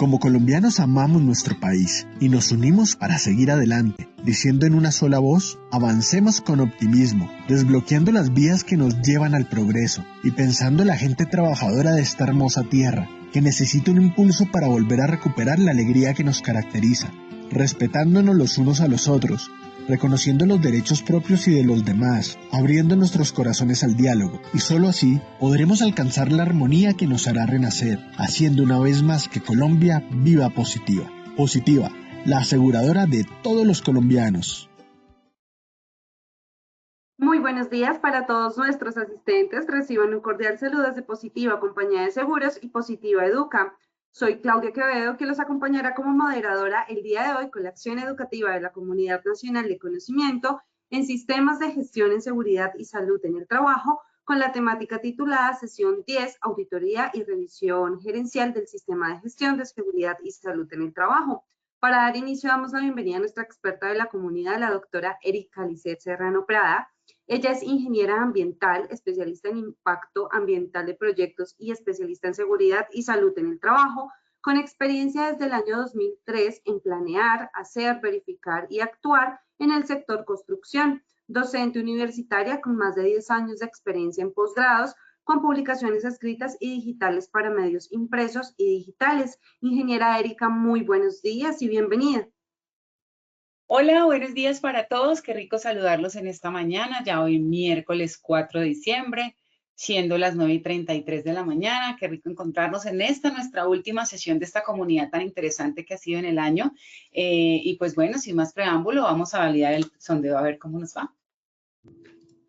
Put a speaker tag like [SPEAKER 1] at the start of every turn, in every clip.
[SPEAKER 1] Como colombianos amamos nuestro país y nos unimos para seguir adelante, diciendo en una sola voz, avancemos con optimismo, desbloqueando las vías que nos llevan al progreso y pensando en la gente trabajadora de esta hermosa tierra, que necesita un impulso para volver a recuperar la alegría que nos caracteriza, respetándonos los unos a los otros, reconociendo los derechos propios y de los demás, abriendo nuestros corazones al diálogo, y solo así podremos alcanzar la armonía que nos hará renacer, haciendo una vez más que Colombia viva positiva. Positiva, la aseguradora de todos los colombianos.
[SPEAKER 2] Muy buenos días para todos nuestros asistentes. Reciban un cordial saludo desde Positiva Compañía de Seguros y Positiva Educa. Soy Claudia Quevedo, que los acompañará como moderadora el día de hoy con la acción educativa de la Comunidad Nacional de Conocimiento en Sistemas de Gestión en Seguridad y Salud en el Trabajo, con la temática titulada Sesión 10, Auditoría y Revisión Gerencial del Sistema de Gestión de Seguridad y Salud en el Trabajo. Para dar inicio, damos la bienvenida a nuestra experta de la comunidad, la doctora Erika Lisset Serrano Prada. Ella es ingeniera ambiental, especialista en impacto ambiental de proyectos y especialista en seguridad y salud en el trabajo, con experiencia desde el año 2003 en planear, hacer, verificar y actuar en el sector construcción, docente universitaria con más de 10 años de experiencia en posgrados, con publicaciones escritas y digitales para medios impresos y digitales. Ingeniera Erika, muy buenos días y bienvenida.
[SPEAKER 3] Hola, buenos días para todos. Qué rico saludarlos en esta mañana, ya hoy miércoles 4 de diciembre, siendo las 9:33 de la mañana. Qué rico encontrarnos en nuestra última sesión de esta comunidad tan interesante que ha sido en el año. Y pues bueno, sin más preámbulo, vamos a validar el sondeo a ver cómo nos va.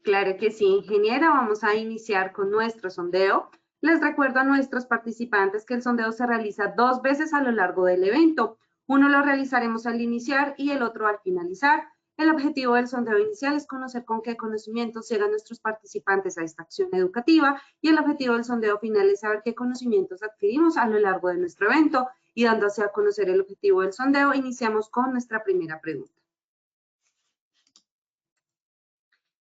[SPEAKER 2] Claro que sí, ingeniera. Vamos a iniciar con nuestro sondeo. Les recuerdo a nuestros participantes que el sondeo se realiza 2 veces a lo largo del evento. Uno lo realizaremos al iniciar y el otro al finalizar. El objetivo del sondeo inicial es conocer con qué conocimientos llegan nuestros participantes a esta acción educativa, y el objetivo del sondeo final es saber qué conocimientos adquirimos a lo largo de nuestro evento. Y dándose a conocer el objetivo del sondeo, iniciamos con nuestra primera pregunta.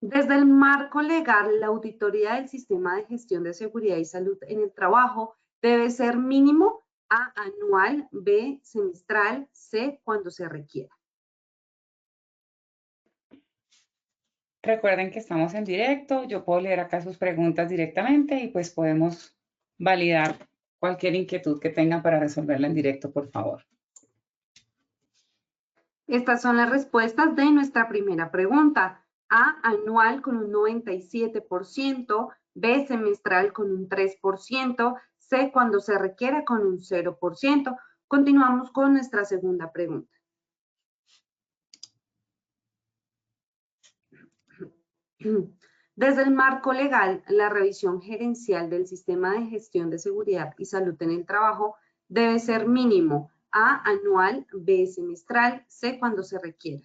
[SPEAKER 2] Desde el marco legal, la auditoría del sistema de gestión de seguridad y salud en el trabajo debe ser mínimo: A, anual; B, semestral; C, cuando se requiera.
[SPEAKER 3] Recuerden que estamos en directo, yo puedo leer acá sus preguntas directamente y pues podemos validar cualquier inquietud que tengan para resolverla en directo, por favor.
[SPEAKER 2] Estas son las respuestas de nuestra primera pregunta. A, anual con un 97%, B, semestral con un 3%, C, cuando se requiera con un 0%. Continuamos con nuestra segunda pregunta. Desde el marco legal, la revisión gerencial del sistema de gestión de seguridad y salud en el trabajo debe ser mínimo: A, anual; B, semestral; C, cuando se requiera.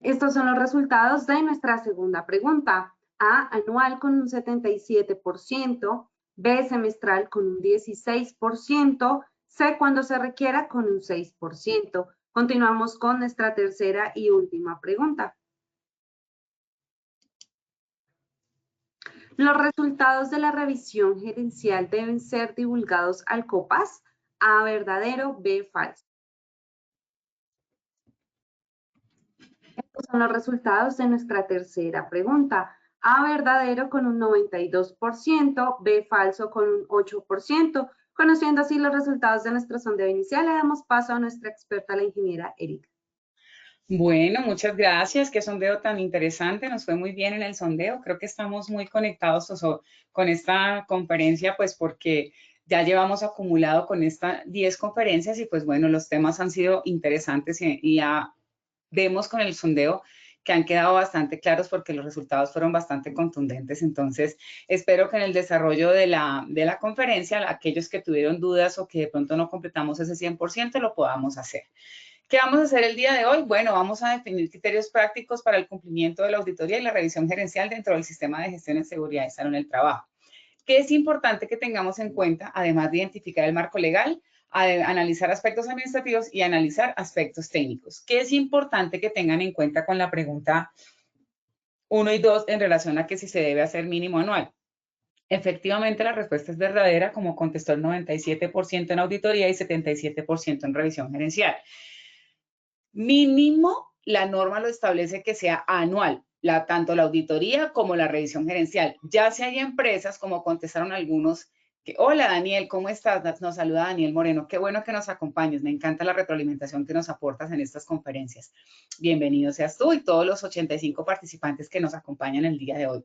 [SPEAKER 2] Estos son los resultados de nuestra segunda pregunta. A, anual con un 77%, B, semestral con un 16%, C, cuando se requiera con un 6%. Continuamos con nuestra tercera y última pregunta. Los resultados de la revisión gerencial deben ser divulgados al COPAS. A, verdadero; B, falso. Estos son los resultados de nuestra tercera pregunta. A, verdadero con un 92%, B, falso con un 8%. Conociendo así los resultados de nuestro sondeo inicial, le damos paso a nuestra experta, la ingeniera Erika.
[SPEAKER 3] Bueno, muchas gracias. Qué sondeo tan interesante. Nos fue muy bien en el sondeo. Creo que estamos muy conectados con esta conferencia, pues porque ya llevamos acumulado con estas 10 conferencias y pues bueno, los temas han sido interesantes y ya vemos con el sondeo que han quedado bastante claros porque los resultados fueron bastante contundentes. Entonces, espero que en el desarrollo de la conferencia, aquellos que tuvieron dudas o que de pronto no completamos ese 100%, lo podamos hacer. ¿Qué vamos a hacer el día de hoy? Bueno, vamos a definir criterios prácticos para el cumplimiento de la auditoría y la revisión gerencial dentro del sistema de gestión en seguridad y salud en el trabajo. ¿Qué es importante que tengamos en cuenta, además de identificar el marco legal, analizar aspectos administrativos y analizar aspectos técnicos? ¿Qué es importante que tengan en cuenta con la pregunta 1 y 2 en relación a que si se debe hacer mínimo anual? Efectivamente, la respuesta es verdadera, como contestó el 97% en auditoría y 77% en revisión gerencial. Mínimo, la norma lo establece que sea anual, tanto la auditoría como la revisión gerencial. Ya si hay empresas, como contestaron algunos, que, hola Daniel, ¿cómo estás? Nos saluda Daniel Moreno. Qué bueno que nos acompañes. Me encanta la retroalimentación que nos aportas en estas conferencias. Bienvenido seas tú y todos los 85 participantes que nos acompañan el día de hoy.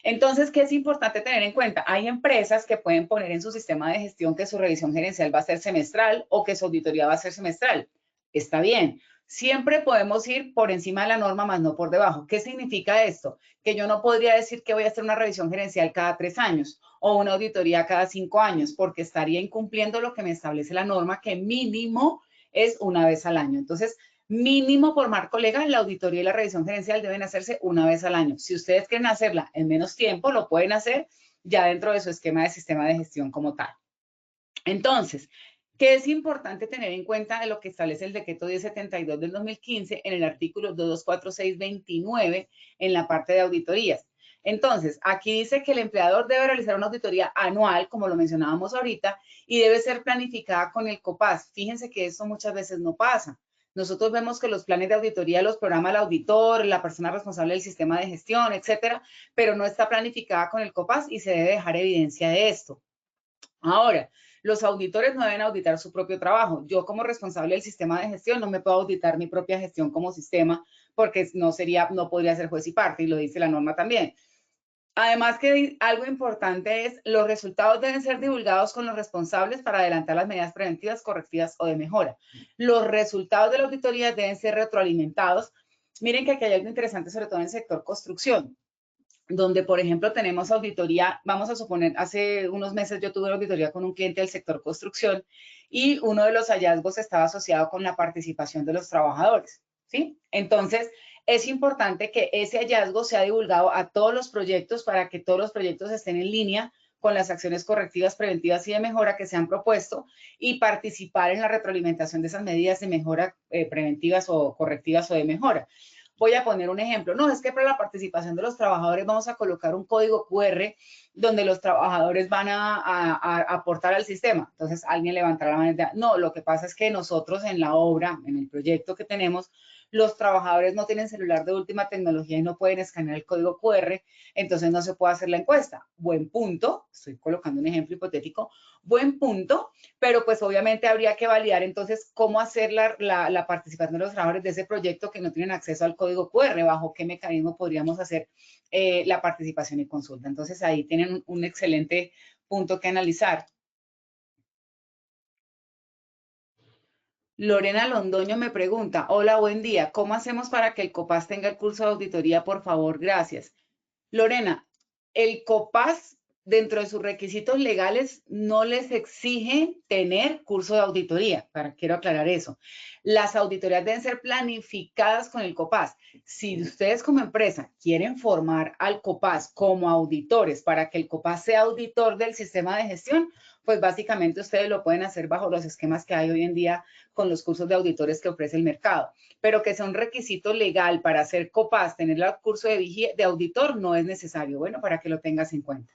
[SPEAKER 3] Entonces, ¿qué es importante tener en cuenta? Hay empresas que pueden poner en su sistema de gestión que su revisión gerencial va a ser semestral o que su auditoría va a ser semestral. Está bien. Siempre podemos ir por encima de la norma, más no por debajo. ¿Qué significa esto? Que yo no podría decir que voy a hacer una revisión gerencial cada 3 años o una auditoría cada 5 años, porque estaría incumpliendo lo que me establece la norma, que mínimo es una vez al año. Entonces, mínimo por marco legal, la auditoría y la revisión gerencial deben hacerse una vez al año. Si ustedes quieren hacerla en menos tiempo, lo pueden hacer ya dentro de su esquema de sistema de gestión como tal. Entonces, ¿qué es importante tener en cuenta de lo que establece el decreto 1072 del 2015 en el artículo 224629 en la parte de auditorías? Entonces, aquí dice que el empleador debe realizar una auditoría anual, como lo mencionábamos ahorita, y debe ser planificada con el COPAS. Fíjense que esto muchas veces no pasa. Nosotros vemos que los planes de auditoría los programa el auditor, la persona responsable del sistema de gestión, etcétera, pero no está planificada con el COPAS y se debe dejar evidencia de esto. Ahora, los auditores no deben auditar su propio trabajo. Yo como responsable del sistema de gestión no me puedo auditar mi propia gestión como sistema porque no podría ser juez y parte y lo dice la norma también. Además que algo importante es los resultados deben ser divulgados con los responsables para adelantar las medidas preventivas, correctivas o de mejora. Los resultados de la auditoría deben ser retroalimentados. Miren que aquí hay algo interesante, sobre todo en el sector construcción, donde, por ejemplo, tenemos auditoría, vamos a suponer, hace unos meses yo tuve una auditoría con un cliente del sector construcción y uno de los hallazgos estaba asociado con la participación de los trabajadores, ¿sí? Entonces, es importante que ese hallazgo sea divulgado a todos los proyectos para que todos los proyectos estén en línea con las acciones correctivas, preventivas y de mejora que se han propuesto y participar en la retroalimentación de esas medidas de mejora preventivas o correctivas o de mejora. Voy a poner un ejemplo. No, es que para la participación de los trabajadores vamos a colocar un código QR donde los trabajadores van a aportar al sistema. Entonces, alguien levantará la mano y dirá, no, lo que pasa es que nosotros en la obra, en el proyecto que tenemos, los trabajadores no tienen celular de última tecnología y no pueden escanear el código QR, entonces no se puede hacer la encuesta. Buen punto, estoy colocando un ejemplo hipotético, buen punto, pero pues obviamente habría que validar entonces cómo hacer la participación de los trabajadores de ese proyecto que no tienen acceso al código QR, bajo qué mecanismo podríamos hacer la participación y consulta. Entonces ahí tienen un excelente punto que analizar. Lorena Londoño me pregunta, hola, buen día, ¿cómo hacemos para que el COPAS tenga el curso de auditoría? Por favor, gracias. Lorena, el COPAS, dentro de sus requisitos legales, no les exige tener curso de auditoría, quiero aclarar eso. Las auditorías deben ser planificadas con el COPAS. Si ustedes como empresa quieren formar al COPAS como auditores para que el COPAS sea auditor del sistema de gestión, pues básicamente ustedes lo pueden hacer bajo los esquemas que hay hoy en día con los cursos de auditores que ofrece el mercado. Pero que sea un requisito legal para ser COPAS, tener el curso de auditor, no es necesario. Bueno, para que lo tengas en cuenta.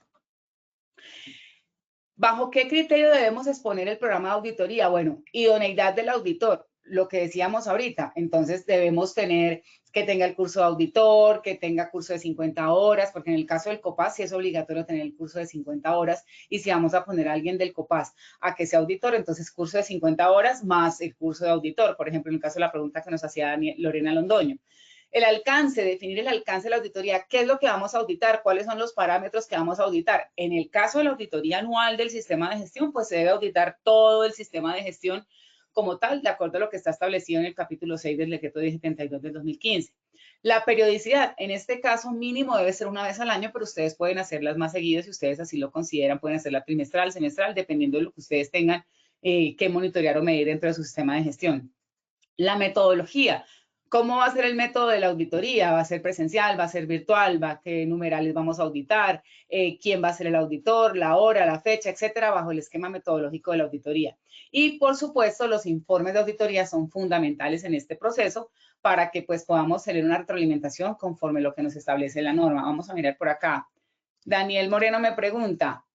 [SPEAKER 3] ¿Bajo qué criterio debemos exponer el programa de auditoría? Bueno, idoneidad del auditor, lo que decíamos ahorita. Entonces, debemos tener que tenga el curso de auditor, que tenga curso de 50 horas, porque en el caso del COPAS sí es obligatorio tener el curso de 50 horas. Y si vamos a poner a alguien del COPAS a que sea auditor, entonces curso de 50 horas más el curso de auditor. Por ejemplo, en el caso de la pregunta que nos hacía Lorena Londoño. El alcance, definir el alcance de la auditoría. ¿Qué es lo que vamos a auditar? ¿Cuáles son los parámetros que vamos a auditar? En el caso de la auditoría anual del sistema de gestión, pues se debe auditar todo el sistema de gestión como tal, de acuerdo a lo que está establecido en el capítulo 6 del decreto 1072 del 2015. La periodicidad, en este caso mínimo debe ser una vez al año, pero ustedes pueden hacerlas más seguidas si ustedes así lo consideran. Pueden hacerla trimestral, semestral, dependiendo de lo que ustedes tengan que monitorear o medir dentro de su sistema de gestión. La metodología. ¿Cómo va a ser el método de la auditoría? ¿Va a ser presencial? ¿Va a ser virtual? ¿Qué numerales vamos a auditar? ¿Quién va a ser el auditor? ¿La hora? ¿La fecha? Etcétera, bajo el esquema metodológico de la auditoría. Y, por supuesto, los informes de auditoría son fundamentales en este proceso para que pues podamos tener una retroalimentación conforme lo que nos establece la norma. Vamos a mirar por acá. Daniel Moreno me pregunta,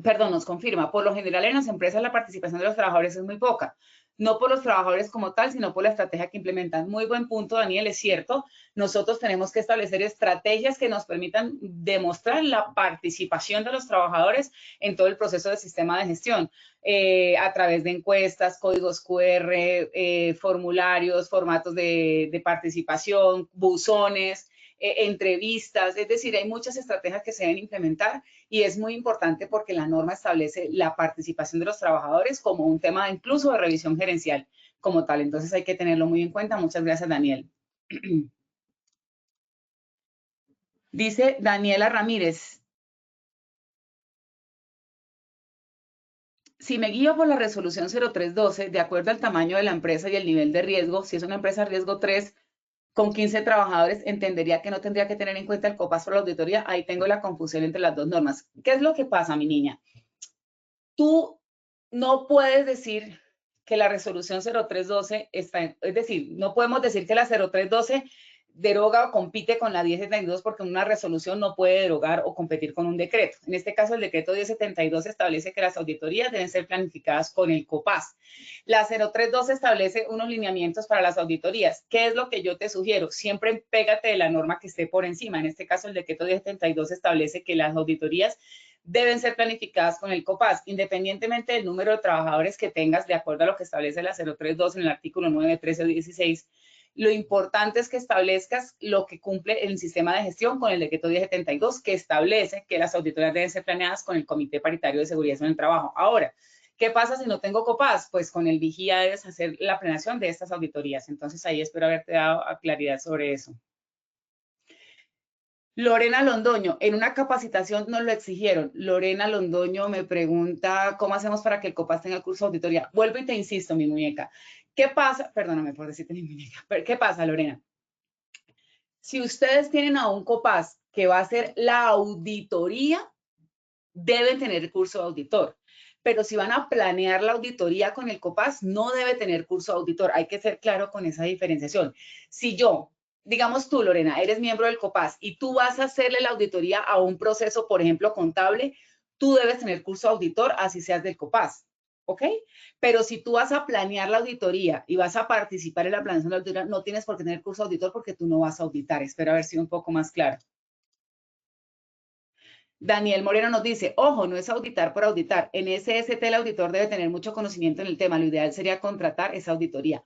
[SPEAKER 3] perdón, nos confirma, por lo general en las empresas la participación de los trabajadores es muy poca. No por los trabajadores como tal, sino por la estrategia que implementan. Muy buen punto, Daniel, es cierto. Nosotros tenemos que establecer estrategias que nos permitan demostrar la participación de los trabajadores en todo el proceso del sistema de gestión, a través de encuestas, códigos QR, formularios, formatos de participación, buzones, entrevistas. Es decir, hay muchas estrategias que se deben implementar y es muy importante porque la norma establece la participación de los trabajadores como un tema incluso de revisión gerencial como tal. Entonces hay que tenerlo muy en cuenta. Muchas gracias, Daniel. Dice Daniela Ramírez, si me guío por la resolución 0312, de acuerdo al tamaño de la empresa y el nivel de riesgo, si es una empresa riesgo 3, con 15 trabajadores, entendería que no tendría que tener en cuenta el COPAS para la auditoría. Ahí tengo la confusión entre las dos normas. ¿Qué es lo que pasa, mi niña? Tú no puedes decir que la resolución 0312 está, es decir, no podemos decir que la 0312 deroga o compite con la 1072 porque una resolución no puede derogar o competir con un decreto. En este caso, el decreto 1072 establece que las auditorías deben ser planificadas con el COPAS. La 0312 establece unos lineamientos para las auditorías. ¿Qué es lo que yo te sugiero? Siempre pégate de la norma que esté por encima. En este caso, el decreto 1072 establece que las auditorías deben ser planificadas con el COPAS, independientemente del número de trabajadores que tengas, de acuerdo a lo que establece la 032 en el artículo 9, 13 o 16. Lo importante es que establezcas lo que cumple el sistema de gestión con el decreto 1072, que establece que las auditorías deben ser planeadas con el Comité Paritario de Seguridad en el Trabajo. Ahora, ¿qué pasa si no tengo COPAS? Pues con el vigía debes hacer la planeación de estas auditorías. Entonces, ahí espero haberte dado claridad sobre eso. Lorena Londoño, en una capacitación nos lo exigieron. Lorena Londoño me pregunta, ¿cómo hacemos para que el COPAS tenga el curso de auditoría? Vuelvo y te insisto, mi muñeca. ¿Qué pasa? Perdóname por decirte mi muñeca. Pero, ¿qué pasa, Lorena? Si ustedes tienen a un COPAS que va a hacer la auditoría, deben tener el curso de auditor. Pero si van a planear la auditoría con el COPAS, no debe tener curso de auditor. Hay que ser claro con esa diferenciación. Si yo, digamos tú, Lorena, eres miembro del COPAS y tú vas a hacerle la auditoría a un proceso, por ejemplo, contable, tú debes tener curso de auditor, así seas del COPAS. ¿Ok? Pero si tú vas a planear la auditoría y vas a participar en la planeación de la auditoría, no tienes por qué tener curso de auditor porque tú no vas a auditar. Espero haber sido un poco más claro. Daniel Moreno nos dice, ojo, no es auditar por auditar. En SST el auditor debe tener mucho conocimiento en el tema. Lo ideal sería contratar esa auditoría.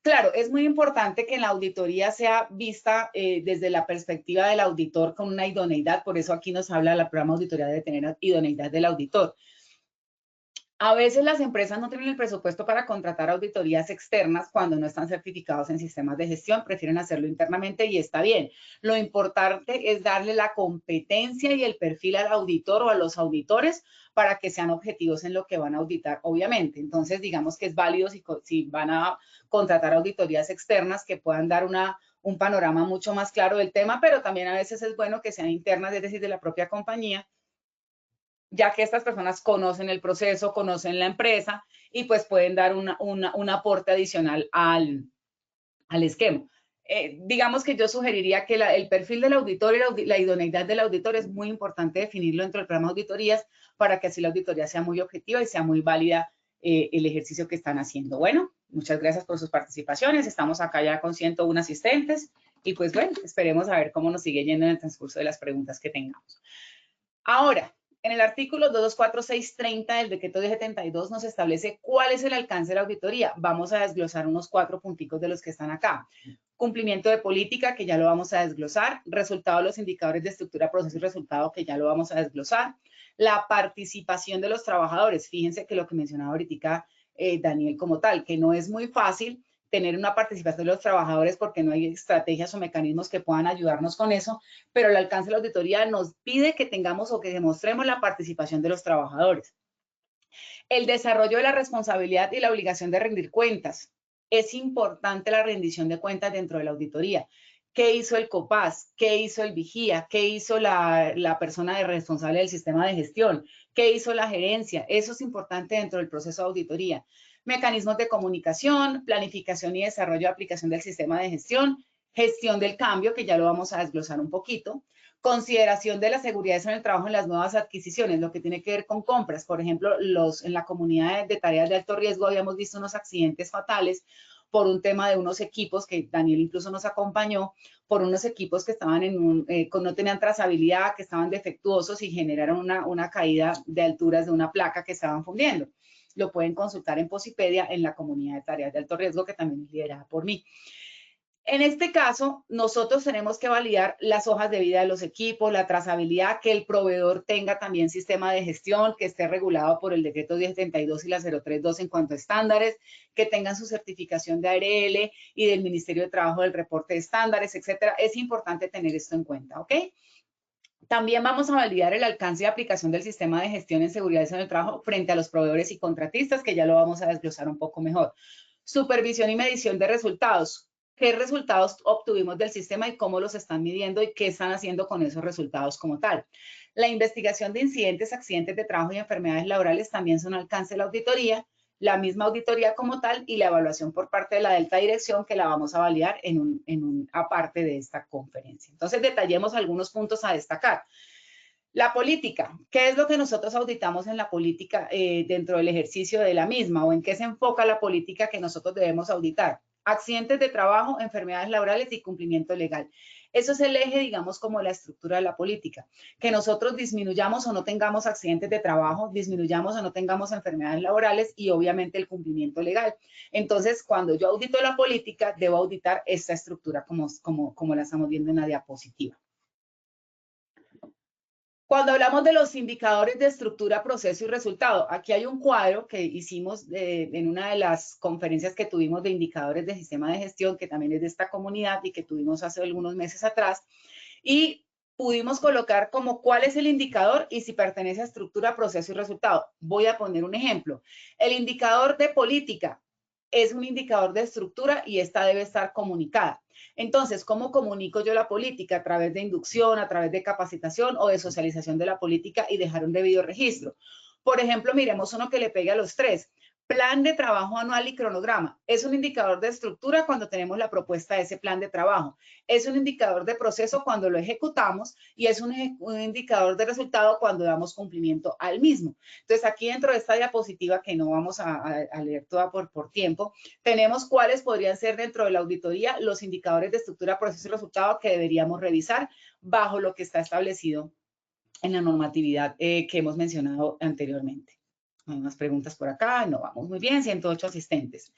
[SPEAKER 3] Claro, es muy importante que la auditoría sea vista desde la perspectiva del auditor con una idoneidad. Por eso aquí nos habla la programa auditoría debe tener idoneidad del auditor. A veces las empresas no tienen el presupuesto para contratar auditorías externas cuando no están certificados en sistemas de gestión, prefieren hacerlo internamente y está bien. Lo importante es darle la competencia y el perfil al auditor o a los auditores para que sean objetivos en lo que van a auditar, obviamente. Entonces, digamos que es válido si van a contratar auditorías externas que puedan dar un panorama mucho más claro del tema, pero también a veces es bueno que sean internas, es decir, de la propia compañía, ya que estas personas conocen el proceso, conocen la empresa y pues pueden dar un aporte adicional al esquema. Digamos que yo sugeriría que el perfil del auditor y la idoneidad del auditor es muy importante definirlo dentro del programa de auditorías para que así la auditoría sea muy objetiva y sea muy válida el ejercicio que están haciendo. Bueno, muchas gracias por sus participaciones. Estamos acá ya con 101 asistentes y pues bueno, esperemos a ver cómo nos sigue yendo en el transcurso de las preguntas que tengamos. Ahora, en el artículo 224630 del decreto 1072 nos establece cuál es el alcance de la auditoría. Vamos a desglosar unos 4 punticos de los que están acá. Cumplimiento de política, que ya lo vamos a desglosar. Resultado de los indicadores de estructura, proceso y resultado, que ya lo vamos a desglosar. La participación de los trabajadores. Fíjense que lo que mencionaba ahorita Daniel como tal, que no es muy fácil tener una participación de los trabajadores porque no hay estrategias o mecanismos que puedan ayudarnos con eso, pero el alcance de la auditoría nos pide que tengamos o que demostremos la participación de los trabajadores. El desarrollo de la responsabilidad y la obligación de rendir cuentas. Es importante la rendición de cuentas dentro de la auditoría. ¿Qué hizo el COPAS? ¿Qué hizo el vigía? ¿Qué hizo la persona responsable del sistema de gestión? ¿Qué hizo la gerencia? Eso es importante dentro del proceso de auditoría. Mecanismos de comunicación, planificación y desarrollo de aplicación del sistema de gestión. Gestión del cambio, que ya lo vamos a desglosar un poquito. Consideración de la seguridad en el trabajo en las nuevas adquisiciones, lo que tiene que ver con compras. Por ejemplo, en la comunidad de tareas de alto riesgo habíamos visto unos accidentes fatales por un tema de unos equipos, que Daniel incluso nos acompañó, por unos equipos que estaban no tenían trazabilidad, que estaban defectuosos y generaron una caída de alturas de una placa que estaban fundiendo. Lo pueden consultar en Posipedia, en la comunidad de tareas de alto riesgo, que también es liderada por mí. En este caso, nosotros tenemos que validar las hojas de vida de los equipos, la trazabilidad, que el proveedor tenga también sistema de gestión, que esté regulado por el decreto 1032 y la 032 en cuanto a estándares, que tengan su certificación de ARL y del Ministerio de Trabajo del reporte de estándares, etcétera. Es importante tener esto en cuenta, ¿ok? También vamos a validar el alcance y aplicación del sistema de gestión en seguridad en el trabajo frente a los proveedores y contratistas, que ya lo vamos a desglosar un poco mejor. Supervisión y medición de resultados. ¿Qué resultados obtuvimos del sistema y cómo los están midiendo y qué están haciendo con esos resultados como tal? La investigación de incidentes, accidentes de trabajo y enfermedades laborales también son alcance de la auditoría, la misma auditoría como tal y la evaluación por parte de la alta dirección, que la vamos a validar aparte de esta conferencia. Entonces, detallemos algunos puntos a destacar. La política, ¿qué es lo que nosotros auditamos en la política dentro del ejercicio de la misma, o en qué se enfoca la política que nosotros debemos auditar? Accidentes de trabajo, enfermedades laborales y cumplimiento legal. Eso es el eje, digamos, como la estructura de la política. Que nosotros disminuyamos o no tengamos accidentes de trabajo, disminuyamos o no tengamos enfermedades laborales y obviamente el cumplimiento legal. Entonces, cuando yo audito la política, debo auditar esta estructura como la estamos viendo en la diapositiva. Cuando hablamos de los indicadores de estructura, proceso y resultado, aquí hay un cuadro que hicimos en una de las conferencias que tuvimos de indicadores de sistema de gestión, que también es de esta comunidad y que tuvimos hace algunos meses atrás, y pudimos colocar como cuál es el indicador y si pertenece a estructura, proceso y resultado. Voy a poner un ejemplo. El indicador de política es un indicador de estructura y esta debe estar comunicada. Entonces, ¿cómo comunico yo la política? A través de inducción, a través de capacitación o de socialización de la política y dejar un debido registro. Por ejemplo, miremos uno que le pegue a los tres. Plan de trabajo anual y cronograma. Es un indicador de estructura cuando tenemos la propuesta de ese plan de trabajo. Es un indicador de proceso cuando lo ejecutamos y es un indicador de resultado cuando damos cumplimiento al mismo. Entonces, aquí dentro de esta diapositiva, que no vamos a leer toda por tiempo, tenemos cuáles podrían ser dentro de la auditoría los indicadores de estructura, proceso y resultado que deberíamos revisar bajo lo que está establecido en la normatividad que hemos mencionado anteriormente. Hay unas preguntas por acá, no vamos muy bien, 108 asistentes.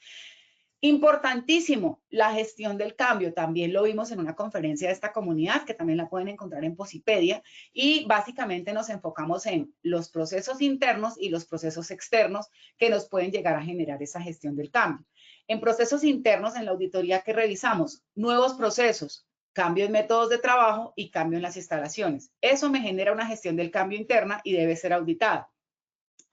[SPEAKER 3] Importantísimo, la gestión del cambio. También lo vimos en una conferencia de esta comunidad, que también la pueden encontrar en Posipedia, y básicamente nos enfocamos en los procesos internos y los procesos externos que nos pueden llegar a generar esa gestión del cambio. En procesos internos, en la auditoría que revisamos, nuevos procesos, cambio en métodos de trabajo y cambio en las instalaciones. Eso me genera una gestión del cambio interna y debe ser auditada.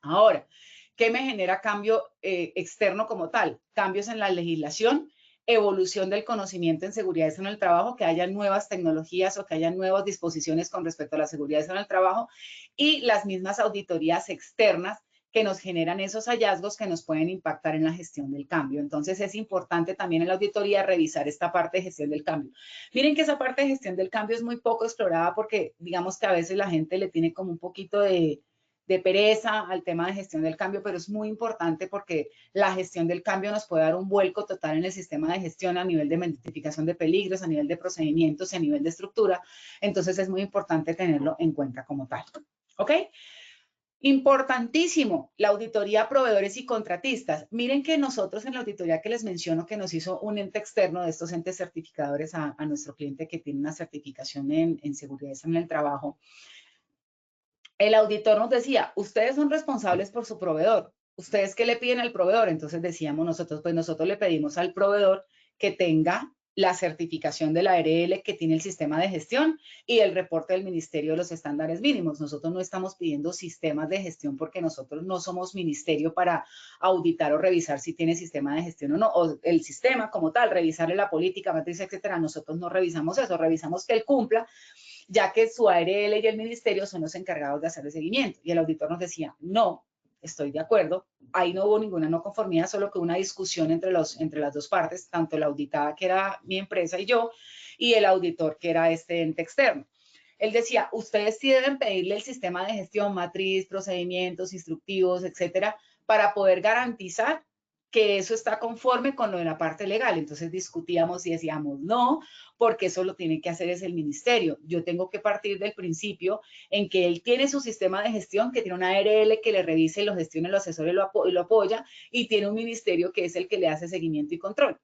[SPEAKER 3] Ahora, ¿qué me genera cambio externo como tal? Cambios en la legislación, evolución del conocimiento en seguridad en el trabajo, que haya nuevas tecnologías o que haya nuevas disposiciones con respecto a la seguridad en el trabajo, y las mismas auditorías externas que nos generan esos hallazgos que nos pueden impactar en la gestión del cambio. Entonces, es importante también en la auditoría revisar esta parte de gestión del cambio. Miren que esa parte de gestión del cambio es muy poco explorada porque digamos que a veces la gente le tiene como un poquito de pereza al tema de gestión del cambio, pero es muy importante porque la gestión del cambio nos puede dar un vuelco total en el sistema de gestión a nivel de identificación de peligros, a nivel de procedimientos y a nivel de estructura. Entonces, es muy importante tenerlo en cuenta como tal. ¿Ok? Importantísimo, la auditoría a proveedores y contratistas. Miren que nosotros en la auditoría que les menciono que nos hizo un ente externo de estos entes certificadores a nuestro cliente que tiene una certificación en seguridad en el trabajo, el auditor nos decía, ustedes son responsables por su proveedor. ¿Ustedes qué le piden al proveedor? Entonces decíamos nosotros, pues nosotros le pedimos al proveedor que tenga la certificación de la ARL, que tiene el sistema de gestión y el reporte del Ministerio de los Estándares Mínimos. Nosotros no estamos pidiendo sistemas de gestión porque nosotros no somos ministerio para auditar o revisar si tiene sistema de gestión o no, o el sistema como tal, revisarle la política, matriz, etcétera. Nosotros no revisamos eso, revisamos que él cumpla, ya que su ARL y el ministerio son los encargados de hacer el seguimiento. Y el auditor nos decía, no, estoy de acuerdo. Ahí no hubo ninguna no conformidad, solo que una discusión entre las dos partes, tanto la auditada, que era mi empresa y yo, y el auditor, que era este ente externo. Él decía, ustedes sí deben pedirle el sistema de gestión, matriz, procedimientos, instructivos, etcétera, para poder garantizar que eso está conforme con lo de la parte legal. Entonces discutíamos y decíamos, no, porque eso lo tiene que hacer es el ministerio. Yo tengo que partir del principio en que él tiene su sistema de gestión, que tiene una ARL que le revise, lo gestione, lo asesore, lo apoya, y tiene un ministerio que es el que le hace seguimiento y control.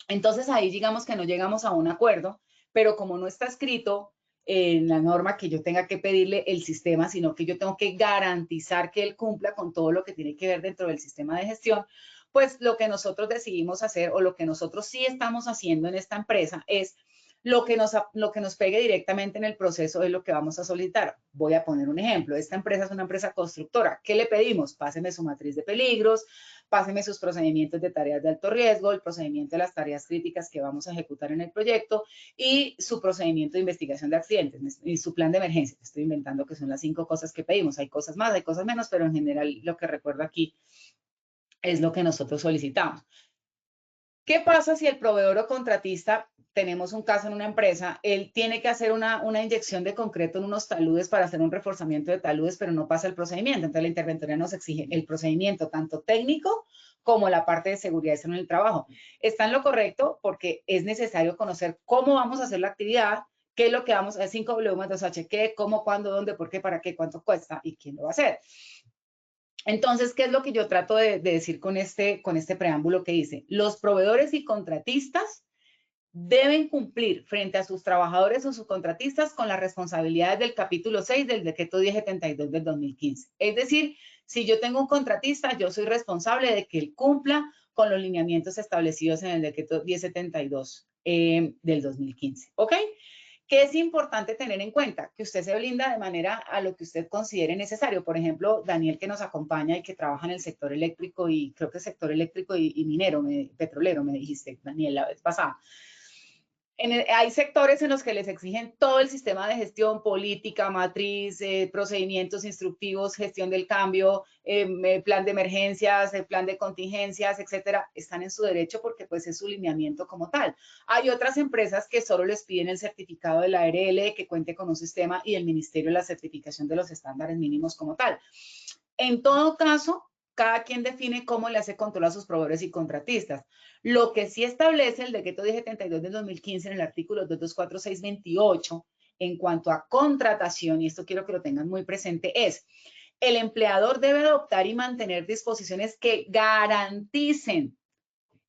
[SPEAKER 3] Entonces ahí digamos que no llegamos a un acuerdo, pero como no está escrito en la norma que yo tenga que pedirle el sistema, sino que yo tengo que garantizar que él cumpla con todo lo que tiene que ver dentro del sistema de gestión, pues lo que nosotros decidimos hacer, o lo que nosotros sí estamos haciendo en esta empresa, es lo que nos pegue directamente en el proceso es lo que vamos a solicitar. Voy a poner un ejemplo. Esta empresa es una empresa constructora. ¿Qué le pedimos? Páseme su matriz de peligros, páseme sus procedimientos de tareas de alto riesgo, el procedimiento de las tareas críticas que vamos a ejecutar en el proyecto y su procedimiento de investigación de accidentes y su plan de emergencia. Estoy inventando que son las 5 cosas que pedimos. Hay cosas más, hay cosas menos, pero en general lo que recuerdo aquí es lo que nosotros solicitamos. ¿Qué pasa si el proveedor o contratista, tenemos un caso en una empresa, él tiene que hacer una inyección de concreto en unos taludes para hacer un reforzamiento de taludes, pero no pasa el procedimiento? Entonces la interventoría nos exige el procedimiento tanto técnico como la parte de seguridad en el trabajo. Está en lo correcto porque es necesario conocer cómo vamos a hacer la actividad, qué es lo que vamos a hacer, 5W2H, qué, cómo, cuándo, dónde, por qué, para qué, cuánto cuesta y quién lo va a hacer. Entonces, ¿qué es lo que yo trato de decir con este preámbulo que dice? Los proveedores y contratistas deben cumplir frente a sus trabajadores o subcontratistas con las responsabilidades del capítulo 6 del decreto 1072 del 2015. Es decir, si yo tengo un contratista, yo soy responsable de que él cumpla con los lineamientos establecidos en el decreto 1072 del 2015. ¿Ok? ¿Qué es importante tener en cuenta? Que usted se blinda de manera a lo que usted considere necesario. Por ejemplo, Daniel, que nos acompaña y que trabaja en el sector eléctrico y creo que sector eléctrico y minero, petrolero, me dijiste, Daniel, la vez pasada. Hay sectores en los que les exigen todo el sistema de gestión, política, matriz, procedimientos instructivos, gestión del cambio, plan de emergencias, plan de contingencias, etcétera. Están en su derecho porque pues es su lineamiento como tal. Hay otras empresas que solo les piden el certificado de la ARL, que cuente con un sistema, y el ministerio la certificación de los estándares mínimos como tal. En todo caso, cada quien define cómo le hace control a sus proveedores y contratistas. Lo que sí establece el decreto 1072 del 2015 en el artículo 224628 en cuanto a contratación, y esto quiero que lo tengan muy presente, es el empleador debe adoptar y mantener disposiciones que garanticen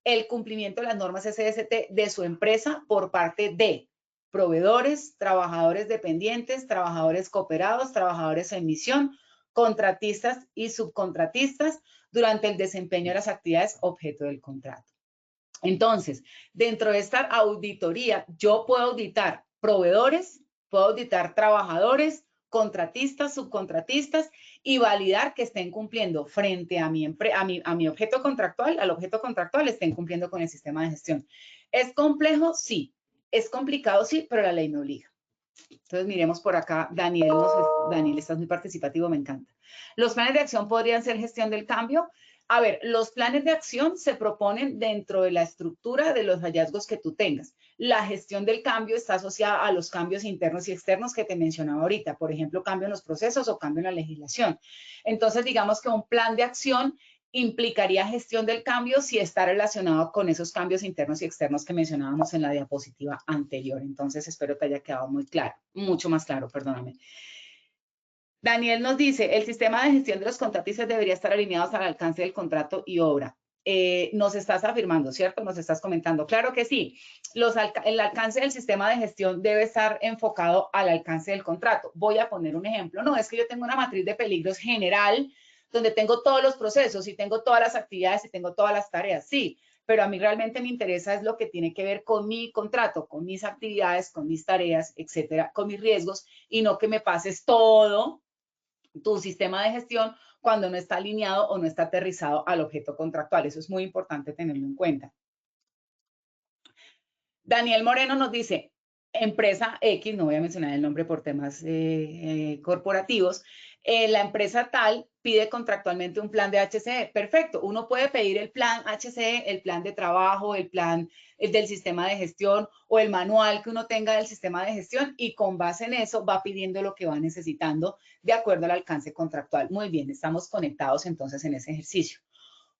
[SPEAKER 3] el cumplimiento de las normas SST de su empresa por parte de proveedores, trabajadores dependientes, trabajadores cooperados, trabajadores en misión, contratistas y subcontratistas durante el desempeño de las actividades objeto del contrato. Entonces, dentro de esta auditoría, yo puedo auditar proveedores, puedo auditar trabajadores, contratistas, subcontratistas y validar que estén cumpliendo frente a mi objeto contractual, al objeto contractual, estén cumpliendo con el sistema de gestión. ¿Es complejo? Sí. ¿Es complicado? Sí, pero la ley me obliga. Entonces, miremos por acá. Daniel, estás muy participativo, me encanta. Los planes de acción podrían ser gestión del cambio. A ver, los planes de acción se proponen dentro de la estructura de los hallazgos que tú tengas. La gestión del cambio está asociada a los cambios internos y externos que te mencionaba ahorita. Por ejemplo, cambio en los procesos o cambio en la legislación. Entonces, digamos que un plan de acción implicaría gestión del cambio si está relacionado con esos cambios internos y externos que mencionábamos en la diapositiva anterior. Entonces, espero te haya quedado muy claro, mucho más claro, perdóname. Daniel nos dice, el sistema de gestión de los contratistas debería estar alineado al alcance del contrato y obra. Nos estás afirmando, ¿cierto? Nos estás comentando. Claro que sí. El alcance del sistema de gestión debe estar enfocado al alcance del contrato. Voy a poner un ejemplo. No, es que yo tengo una matriz de peligros general donde tengo todos los procesos y tengo todas las actividades y tengo todas las tareas. Sí, pero a mí realmente me interesa es lo que tiene que ver con mi contrato, con mis actividades, con mis tareas, etcétera, con mis riesgos, y no que me pases todo tu sistema de gestión cuando no está alineado o no está aterrizado al objeto contractual. Eso es muy importante tenerlo en cuenta. Daniel Moreno nos dice, empresa X, no voy a mencionar el nombre por temas corporativos, la empresa tal pide contractualmente un plan de HCE. Perfecto, uno puede pedir el plan HCE, el plan de trabajo, el plan del sistema de gestión o el manual que uno tenga del sistema de gestión y con base en eso va pidiendo lo que va necesitando de acuerdo al alcance contractual. Muy bien, estamos conectados entonces en ese ejercicio.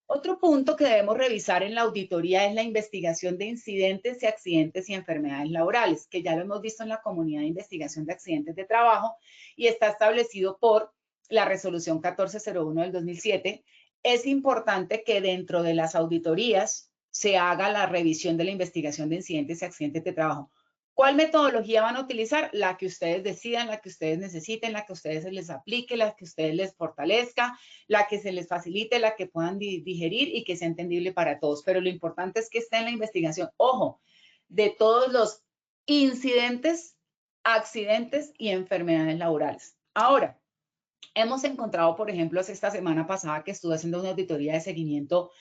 [SPEAKER 3] Otro punto que debemos revisar en la auditoría es la investigación de incidentes y accidentes y enfermedades laborales, que ya lo hemos visto en la comunidad de investigación de accidentes de trabajo y está establecido por la resolución 1401 del 2007. Es importante que dentro de las auditorías se haga la revisión de la investigación de incidentes y accidentes de trabajo. ¿Cuál metodología van a utilizar? La que ustedes decidan, la que ustedes necesiten, la que a ustedes se les aplique, la que a ustedes les fortalezca, la que se les facilite, la que puedan digerir y que sea entendible para todos. Pero lo importante es que esté en la investigación, ojo, de todos los incidentes, accidentes y enfermedades laborales. Ahora, hemos encontrado, por ejemplo, esta semana pasada que estuve haciendo una auditoría de seguimiento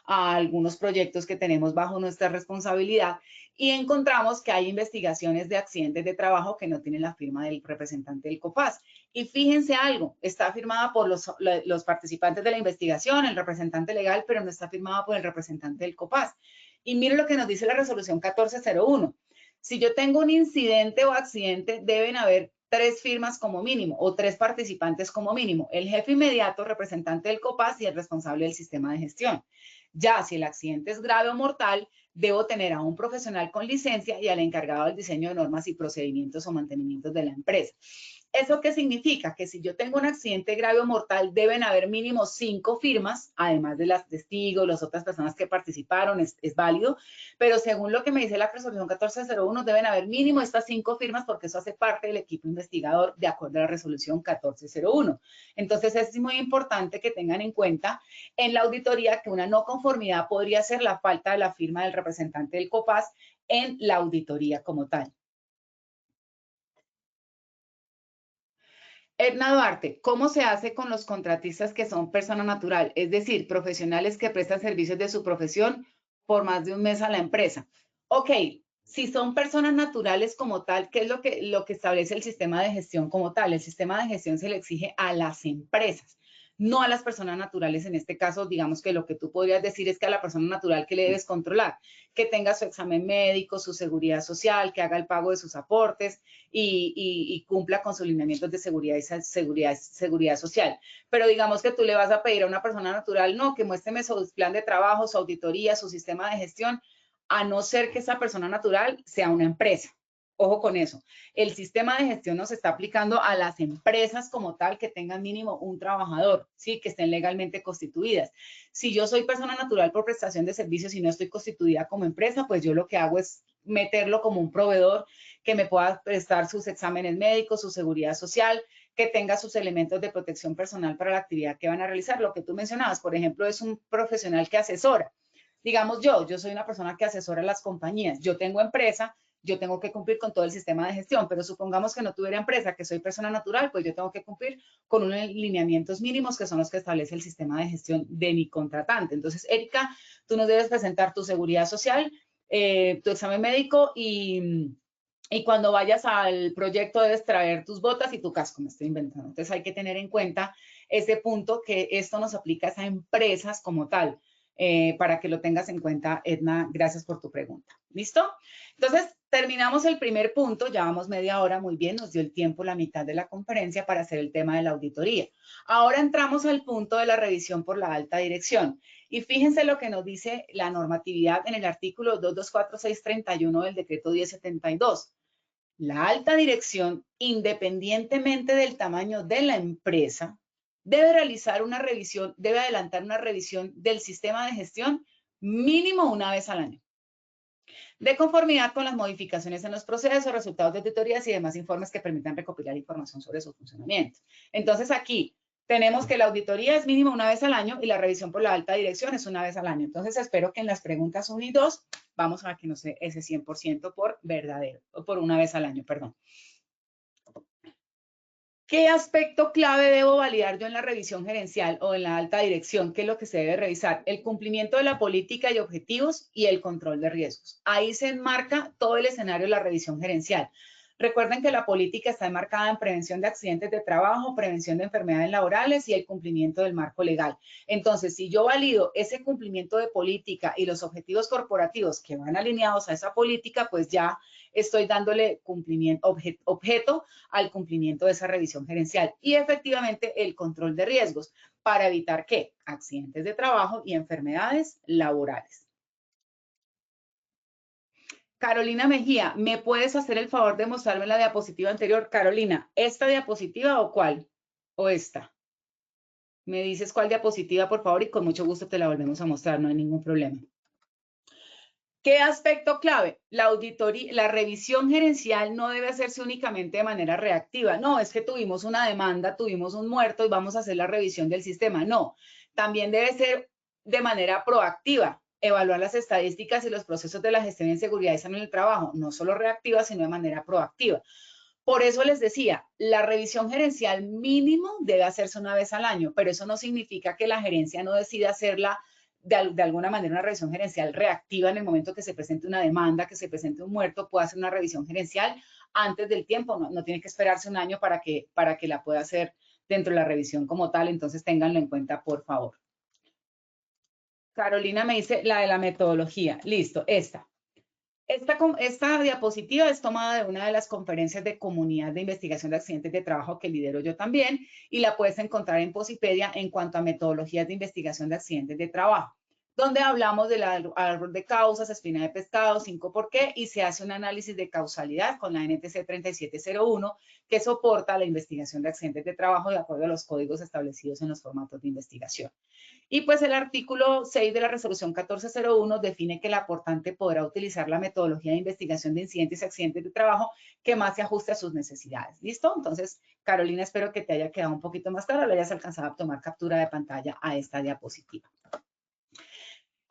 [SPEAKER 3] a algunos proyectos que tenemos bajo nuestra responsabilidad y encontramos que hay investigaciones de accidentes de trabajo que no tienen la firma del representante del COPAS. Y fíjense algo, está firmada por los participantes de la investigación, el representante legal, pero no está firmada por el representante del COPAS. Y miren lo que nos dice la resolución 1401. Si yo tengo un incidente o accidente, deben haber 3 firmas como mínimo o 3 participantes como mínimo, el jefe inmediato, representante del COPAS y el responsable del sistema de gestión. Ya si el accidente es grave o mortal, debo tener a un profesional con licencia y al encargado del diseño de normas y procedimientos o mantenimientos de la empresa. ¿Eso qué significa? Que si yo tengo un accidente grave o mortal, deben haber mínimo 5 firmas, además de las testigos, las otras personas que participaron, es válido, pero según lo que me dice la resolución 1401, deben haber mínimo estas 5 firmas porque eso hace parte del equipo investigador de acuerdo a la resolución 1401. Entonces es muy importante que tengan en cuenta en la auditoría que una no conformidad podría ser la falta de la firma del representante del COPAS en la auditoría como tal. Edna Duarte, ¿cómo se hace con los contratistas que son persona natural? Es decir, profesionales que prestan servicios de su profesión por más de un mes a la empresa. Ok, si son personas naturales como tal, ¿qué es lo que establece el sistema de gestión como tal? El sistema de gestión se le exige a las empresas, no a las personas naturales. En este caso, digamos que lo que tú podrías decir es que a la persona natural que le debes controlar, que tenga su examen médico, su seguridad social, que haga el pago de sus aportes y cumpla con sus lineamientos de seguridad y seguridad social. Pero digamos que tú le vas a pedir a una persona natural, no, que muéstreme su plan de trabajo, su auditoría, su sistema de gestión, a no ser que esa persona natural sea una empresa. Ojo con eso. El sistema de gestión nos está aplicando a las empresas como tal que tengan mínimo un trabajador, ¿sí? Que estén legalmente constituidas. Si yo soy persona natural por prestación de servicios y no estoy constituida como empresa, pues yo lo que hago es meterlo como un proveedor que me pueda prestar sus exámenes médicos, su seguridad social, que tenga sus elementos de protección personal para la actividad que van a realizar. Lo que tú mencionabas, por ejemplo, es un profesional que asesora. Digamos yo soy una persona que asesora a las compañías. Yo tengo empresa, yo tengo que cumplir con todo el sistema de gestión, pero supongamos que no tuviera empresa, que soy persona natural, pues yo tengo que cumplir con unos lineamientos mínimos que son los que establece el sistema de gestión de mi contratante. Entonces, Erika, tú nos debes presentar tu seguridad social, tu examen médico y cuando vayas al proyecto debes traer tus botas y tu casco, me estoy inventando. Entonces hay que tener en cuenta ese punto que esto nos aplica a empresas como tal. Para que lo tengas en cuenta, Edna, gracias por tu pregunta. ¿Listo? Entonces, terminamos el primer punto, ya vamos media hora, muy bien, nos dio el tiempo, la mitad de la conferencia para hacer el tema de la auditoría. Ahora entramos al punto de la revisión por la alta dirección. Y fíjense lo que nos dice la normatividad en el artículo 224631 del decreto 1072. La alta dirección, independientemente del tamaño de la empresa, debe realizar una revisión, debe adelantar una revisión del sistema de gestión mínimo una vez al año, de conformidad con las modificaciones en los procesos, resultados de auditorías y demás informes que permitan recopilar información sobre su funcionamiento. Entonces aquí tenemos que la auditoría es mínimo una vez al año y la revisión por la alta dirección es una vez al año. Entonces espero que en las preguntas 1 y 2 vamos a que no sé ese 100% por verdadero, o por una vez al año, perdón. ¿Qué aspecto clave debo validar yo en la revisión gerencial o en la alta dirección? ¿Qué es lo que se debe revisar? El cumplimiento de la política y objetivos y el control de riesgos. Ahí se enmarca todo el escenario de la revisión gerencial. Recuerden que la política está enmarcada en prevención de accidentes de trabajo, prevención de enfermedades laborales y el cumplimiento del marco legal. Entonces, si yo valido ese cumplimiento de política y los objetivos corporativos que van alineados a esa política, pues ya estoy dándole cumplimiento, objeto al cumplimiento de esa revisión gerencial y efectivamente el control de riesgos para evitar ¿qué? Accidentes de trabajo y enfermedades laborales. Carolina Mejía, ¿me puedes hacer el favor de mostrarme la diapositiva anterior? Carolina, ¿esta diapositiva o cuál? ¿O esta? Me dices cuál diapositiva, por favor, y con mucho gusto te la volvemos a mostrar, no hay ningún problema. ¿Qué aspecto clave? La auditoría, la revisión gerencial no debe hacerse únicamente de manera reactiva. No, es que tuvimos una demanda, tuvimos un muerto y vamos a hacer la revisión del sistema. No, también debe ser de manera proactiva. Evaluar las estadísticas y los procesos de la gestión de seguridad y salud en el trabajo, no solo reactiva, sino de manera proactiva. Por eso les decía, la revisión gerencial mínimo debe hacerse una vez al año, pero eso no significa que la gerencia no decida hacerla de alguna manera una revisión gerencial reactiva en el momento que se presente una demanda, que se presente un muerto, puede hacer una revisión gerencial antes del tiempo, no tiene que esperarse un año para que la pueda hacer dentro de la revisión como tal, entonces ténganlo en cuenta, por favor. Carolina me dice la de la metodología. Listo, esta diapositiva es tomada de una de las conferencias de comunidad de investigación de accidentes de trabajo que lidero yo también y la puedes encontrar en Posipedia en cuanto a metodologías de investigación de accidentes de trabajo, donde hablamos del árbol de causas, espina de pescado, 5 por qué, y se hace un análisis de causalidad con la NTC 3701 que soporta la investigación de accidentes de trabajo de acuerdo a los códigos establecidos en los formatos de investigación. Y pues el artículo 6 de la resolución 1401 define que el aportante podrá utilizar la metodología de investigación de incidentes y accidentes de trabajo que más se ajuste a sus necesidades. ¿Listo? Entonces, Carolina, espero que te haya quedado un poquito más claro, le hayas alcanzado a tomar captura de pantalla a esta diapositiva.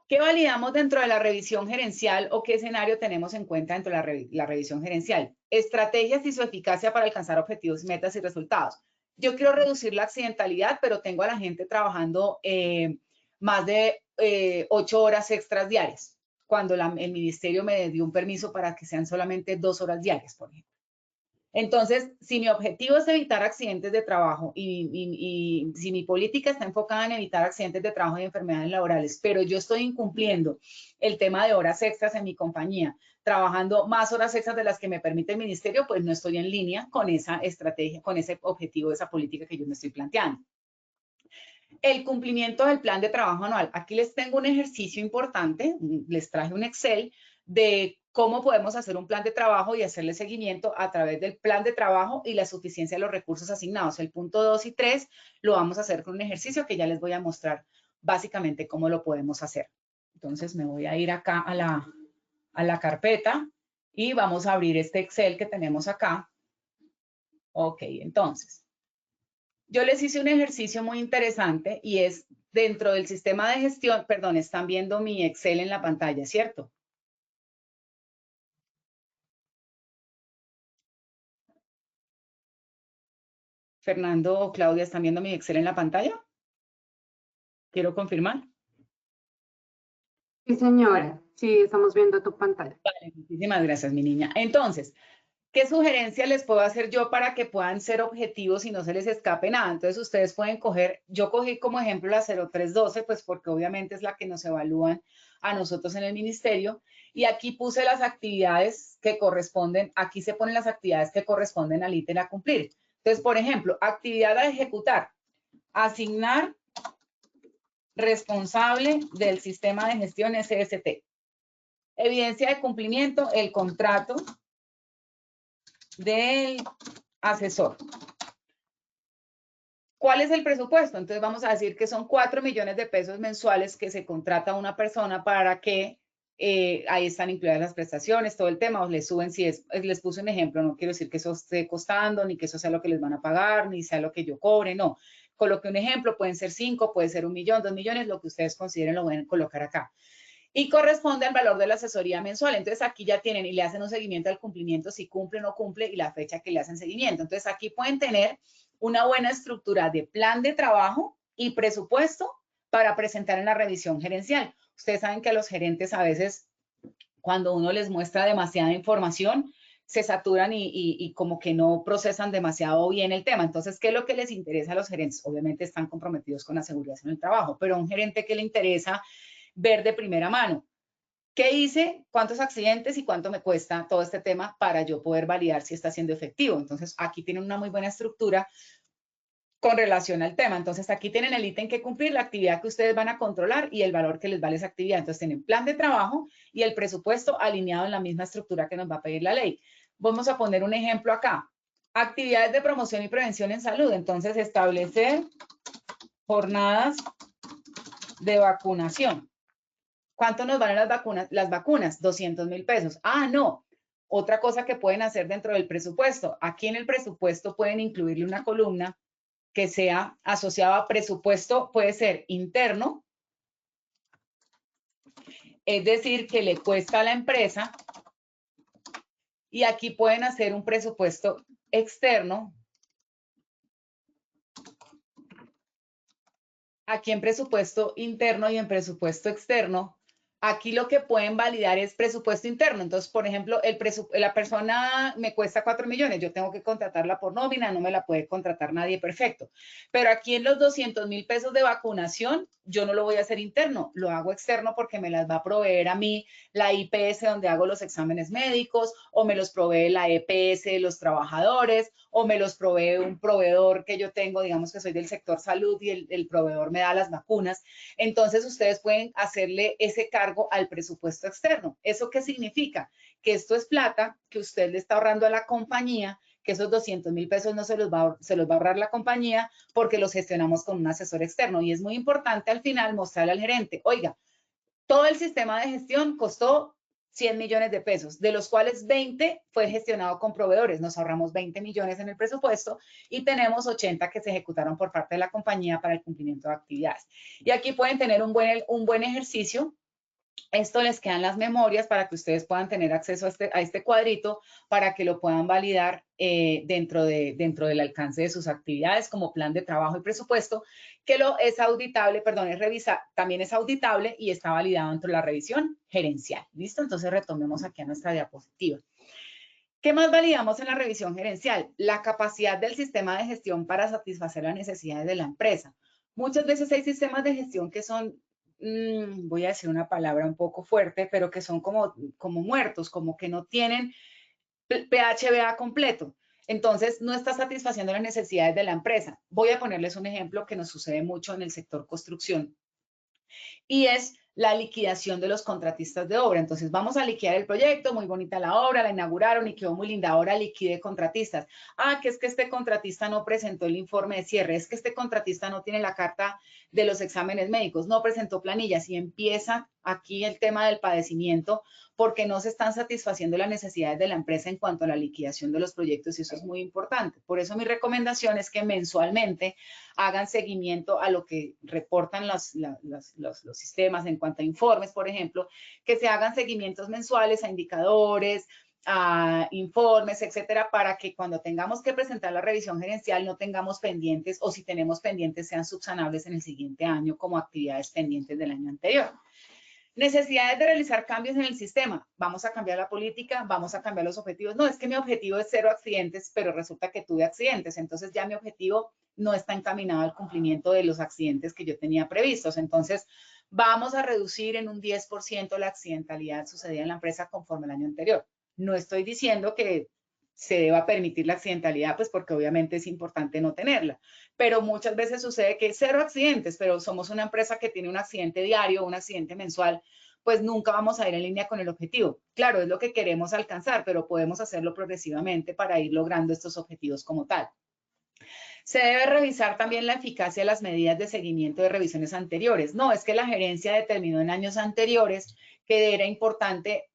[SPEAKER 3] ¿Qué validamos dentro de la revisión gerencial o qué escenario tenemos en cuenta dentro de la revisión gerencial? Estrategias y su eficacia para alcanzar objetivos, metas y resultados. Yo quiero reducir la accidentalidad, pero tengo a la gente trabajando más de 8 horas extras diarias, cuando el ministerio me dio un permiso para que sean solamente 2 horas diarias, por ejemplo. Entonces, si mi objetivo es evitar accidentes de trabajo y si mi política está enfocada en evitar accidentes de trabajo y enfermedades laborales, pero yo estoy incumpliendo el tema de horas extras en mi compañía, trabajando más horas extras de las que me permite el ministerio, pues no estoy en línea con esa estrategia, con ese objetivo, esa política que yo me estoy planteando. El cumplimiento del plan de trabajo anual. Aquí les tengo un ejercicio importante, les traje un Excel de cómo podemos hacer un plan de trabajo y hacerle seguimiento a través del plan de trabajo y la suficiencia de los recursos asignados. El punto 2 y 3 lo vamos a hacer con un ejercicio que ya les voy a mostrar básicamente cómo lo podemos hacer. Entonces me voy a ir acá a la carpeta y vamos a abrir este Excel que tenemos acá. Ok, entonces, yo les hice un ejercicio muy interesante y es dentro del sistema de gestión, perdón, están viendo mi Excel en la pantalla, ¿cierto? Fernando o Claudia, ¿están viendo mi Excel en la pantalla? Quiero confirmar.
[SPEAKER 2] Sí, señora. Sí, estamos viendo tu pantalla.
[SPEAKER 3] Vale, muchísimas gracias, mi niña. Entonces, ¿qué sugerencia les puedo hacer yo para que puedan ser objetivos y no se les escape nada? Entonces, ustedes pueden coger, yo cogí como ejemplo la 0312, pues porque obviamente es la que nos evalúan a nosotros en el ministerio. Y aquí puse las actividades que corresponden, aquí se ponen las actividades que corresponden al ítem a cumplir. Entonces, por ejemplo, actividad a ejecutar, asignar responsable del sistema de gestión SST. Evidencia de cumplimiento, el contrato del asesor. ¿Cuál es el presupuesto? Entonces vamos a decir que son 4 millones de pesos mensuales que se contrata a una persona para que ahí están incluidas las prestaciones, todo el tema, o les suben si les puse un ejemplo, no quiero decir que eso esté costando, ni que eso sea lo que les van a pagar, ni sea lo que yo cobre, no. Coloqué un ejemplo, pueden ser 5, puede ser 1 millón, 2 millones, lo que ustedes consideren lo pueden colocar acá. Y corresponde al valor de la asesoría mensual. Entonces aquí ya tienen y le hacen un seguimiento al cumplimiento, si cumple o no cumple y la fecha que le hacen seguimiento. Entonces aquí pueden tener una buena estructura de plan de trabajo y presupuesto para presentar en la revisión gerencial. Ustedes saben que a los gerentes a veces, cuando uno les muestra demasiada información, se saturan y como que no procesan demasiado bien el tema. Entonces, ¿qué es lo que les interesa a los gerentes? Obviamente están comprometidos con la seguridad en el trabajo, pero a un gerente que le interesa ver de primera mano qué hice, cuántos accidentes y cuánto me cuesta todo este tema para yo poder validar si está siendo efectivo. Entonces, aquí tienen una muy buena estructura con relación al tema. Entonces, aquí tienen el ítem que cumplir, la actividad que ustedes van a controlar y el valor que les vale esa actividad. Entonces, tienen plan de trabajo y el presupuesto alineado en la misma estructura que nos va a pedir la ley. Vamos a poner un ejemplo acá. Actividades de promoción y prevención en salud. Entonces, establecer jornadas de vacunación. ¿Cuánto nos valen las vacunas? 200.000 pesos. Ah, no. Otra cosa que pueden hacer dentro del presupuesto. Aquí en el presupuesto pueden incluirle una columna que sea asociado a presupuesto, puede ser interno, es decir, que le cuesta a la empresa, y aquí pueden hacer un presupuesto externo. Aquí en presupuesto interno y en presupuesto externo, aquí lo que pueden validar es presupuesto interno. Entonces, por ejemplo, la persona me cuesta 4 millones, yo tengo que contratarla por nómina, no me la puede contratar nadie, perfecto. Pero aquí en los 200.000 pesos de vacunación, yo no lo voy a hacer interno, lo hago externo porque me las va a proveer a mí la IPS donde hago los exámenes médicos, o me los provee la EPS de los trabajadores, o me los provee un proveedor que yo tengo, digamos que soy del sector salud y el proveedor me da las vacunas. Entonces, ustedes pueden hacerle ese cargo al presupuesto externo. ¿Eso qué significa? Que esto es plata que usted le está ahorrando a la compañía, que esos 200.000 pesos no se los va a ahorrar la compañía porque los gestionamos con un asesor externo. Y es muy importante al final mostrarle al gerente, oiga, todo el sistema de gestión costó 100 millones de pesos, de los cuales 20 fue gestionado con proveedores. Nos ahorramos 20 millones en el presupuesto y tenemos 80 que se ejecutaron por parte de la compañía para el cumplimiento de actividades. Y aquí pueden tener un buen ejercicio. Esto les quedan las memorias para que ustedes puedan tener acceso a este cuadrito para que lo puedan validar dentro del alcance de sus actividades como plan de trabajo y presupuesto, que es auditable, perdón, también es auditable y está validado dentro de la revisión gerencial. ¿Listo? Entonces retomemos aquí a nuestra diapositiva. ¿Qué más validamos en la revisión gerencial? La capacidad del sistema de gestión para satisfacer las necesidades de la empresa. Muchas veces hay sistemas de gestión que son voy a decir una palabra un poco fuerte, pero que son como muertos, como que no tienen PHBA completo. Entonces, no está satisfaciendo las necesidades de la empresa. Voy a ponerles un ejemplo que nos sucede mucho en el sector construcción y es la liquidación de los contratistas de obra. Entonces, vamos a liquidar el proyecto, muy bonita la obra, la inauguraron y quedó muy linda. Ahora liquide contratistas. Ah, que es que este contratista no presentó el informe de cierre, es que este contratista no tiene la carta de los exámenes médicos, no presentó planillas y empieza aquí el tema del padecimiento porque no se están satisfaciendo las necesidades de la empresa en cuanto a la liquidación de los proyectos y eso es muy importante. Por eso mi recomendación es que mensualmente hagan seguimiento a lo que reportan los sistemas en cuanto a informes, por ejemplo, que se hagan seguimientos mensuales a indicadores, a informes, etcétera, para que cuando tengamos que presentar la revisión gerencial no tengamos pendientes o si tenemos pendientes sean subsanables en el siguiente año como actividades pendientes del año anterior. Necesidades de realizar cambios en el sistema. Vamos a cambiar la política, vamos a cambiar los objetivos. No, es que mi objetivo es 0 accidentes, pero resulta que tuve accidentes. Entonces ya mi objetivo no está encaminado al cumplimiento de los accidentes que yo tenía previstos. Entonces vamos a reducir en un 10% la accidentalidad sucedida en la empresa conforme al año anterior. No estoy diciendo que se deba permitir la accidentalidad, pues porque obviamente es importante no tenerla. Pero muchas veces sucede que 0 accidentes, pero somos una empresa que tiene un accidente diario, un accidente mensual, pues nunca vamos a ir en línea con el objetivo. Claro, es lo que queremos alcanzar, pero podemos hacerlo progresivamente para ir logrando estos objetivos como tal. Se debe revisar también la eficacia de las medidas de seguimiento de revisiones anteriores. No, es que la gerencia determinó en años anteriores que era importante,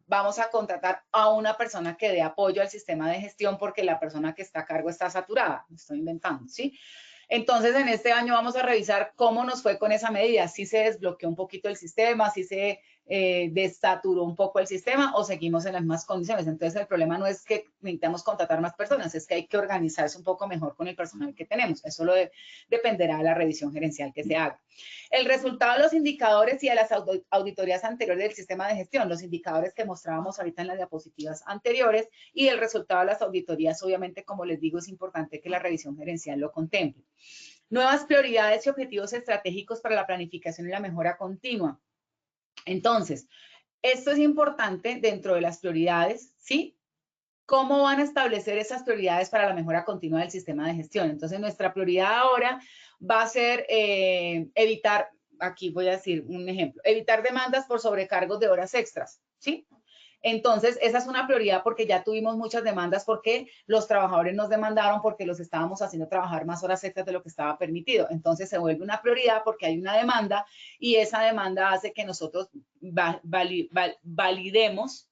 [SPEAKER 3] vamos a contratar a una persona que dé apoyo al sistema de gestión porque la persona que está a cargo está saturada. Me estoy inventando, ¿sí? Entonces, en este año vamos a revisar cómo nos fue con esa medida. Si se desbloqueó un poquito el sistema, si se desaturó un poco el sistema o seguimos en las mismas condiciones. Entonces, el problema no es que necesitamos contratar más personas, es que hay que organizarse un poco mejor con el personal que tenemos. Eso dependerá de la revisión gerencial que se haga. El resultado de los indicadores y de las auditorías anteriores del sistema de gestión, los indicadores que mostrábamos ahorita en las diapositivas anteriores, y el resultado de las auditorías, obviamente, como les digo, es importante que la revisión gerencial lo contemple. Nuevas prioridades y objetivos estratégicos para la planificación y la mejora continua. Entonces, esto es importante dentro de las prioridades, ¿sí? ¿Cómo van a establecer esas prioridades para la mejora continua del sistema de gestión? Entonces, nuestra prioridad ahora va a ser evitar, aquí voy a decir un ejemplo, evitar demandas por sobrecargos de horas extras, ¿sí? Entonces, esa es una prioridad porque ya tuvimos muchas demandas porque los trabajadores nos demandaron porque los estábamos haciendo trabajar más horas extras de lo que estaba permitido. Entonces, se vuelve una prioridad porque hay una demanda y esa demanda hace que nosotros validemos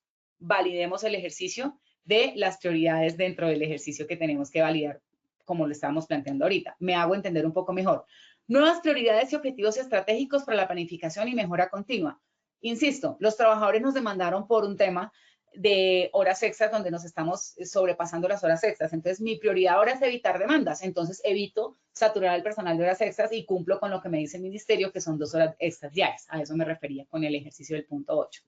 [SPEAKER 3] el ejercicio de las prioridades dentro del ejercicio que tenemos que validar, como lo estábamos planteando ahorita. Me hago entender un poco mejor. Nuevas prioridades y objetivos estratégicos para la planificación y mejora continua. Insisto, los trabajadores nos demandaron por un tema de horas extras donde nos estamos sobrepasando las horas extras. Entonces, mi prioridad ahora es evitar demandas. Entonces, evito saturar al personal de horas extras y cumplo con lo que me dice el ministerio, que son 2 horas extras diarias. A eso me refería con el ejercicio del punto 8.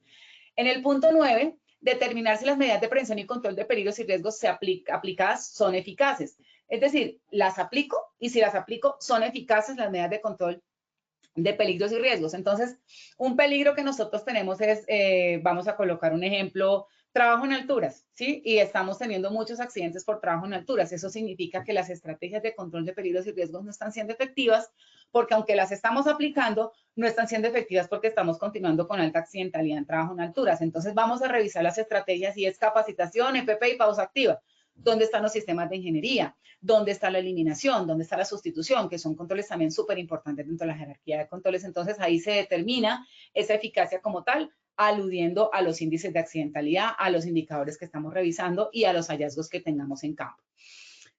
[SPEAKER 3] En el punto 9, determinar si las medidas de prevención y control de peligros y riesgos aplicadas son eficaces. Es decir, las aplico y si las aplico son eficaces las medidas de control de peligros y riesgos. Entonces, un peligro que nosotros tenemos es, vamos a colocar un ejemplo, trabajo en alturas, ¿sí? Y estamos teniendo muchos accidentes por trabajo en alturas. Eso significa que las estrategias de control de peligros y riesgos no están siendo efectivas porque aunque las estamos aplicando, no están siendo efectivas porque estamos continuando con alta accidentalidad en trabajo en alturas. Entonces, vamos a revisar las estrategias y es capacitación, EPP y pausa activa. ¿Dónde están los sistemas de ingeniería? ¿Dónde está la eliminación? ¿Dónde está la sustitución? Que son controles también súper importantes dentro de la jerarquía de controles. Entonces, ahí se determina esa eficacia como tal, aludiendo a los índices de accidentalidad, a los indicadores que estamos revisando y a los hallazgos que tengamos en campo.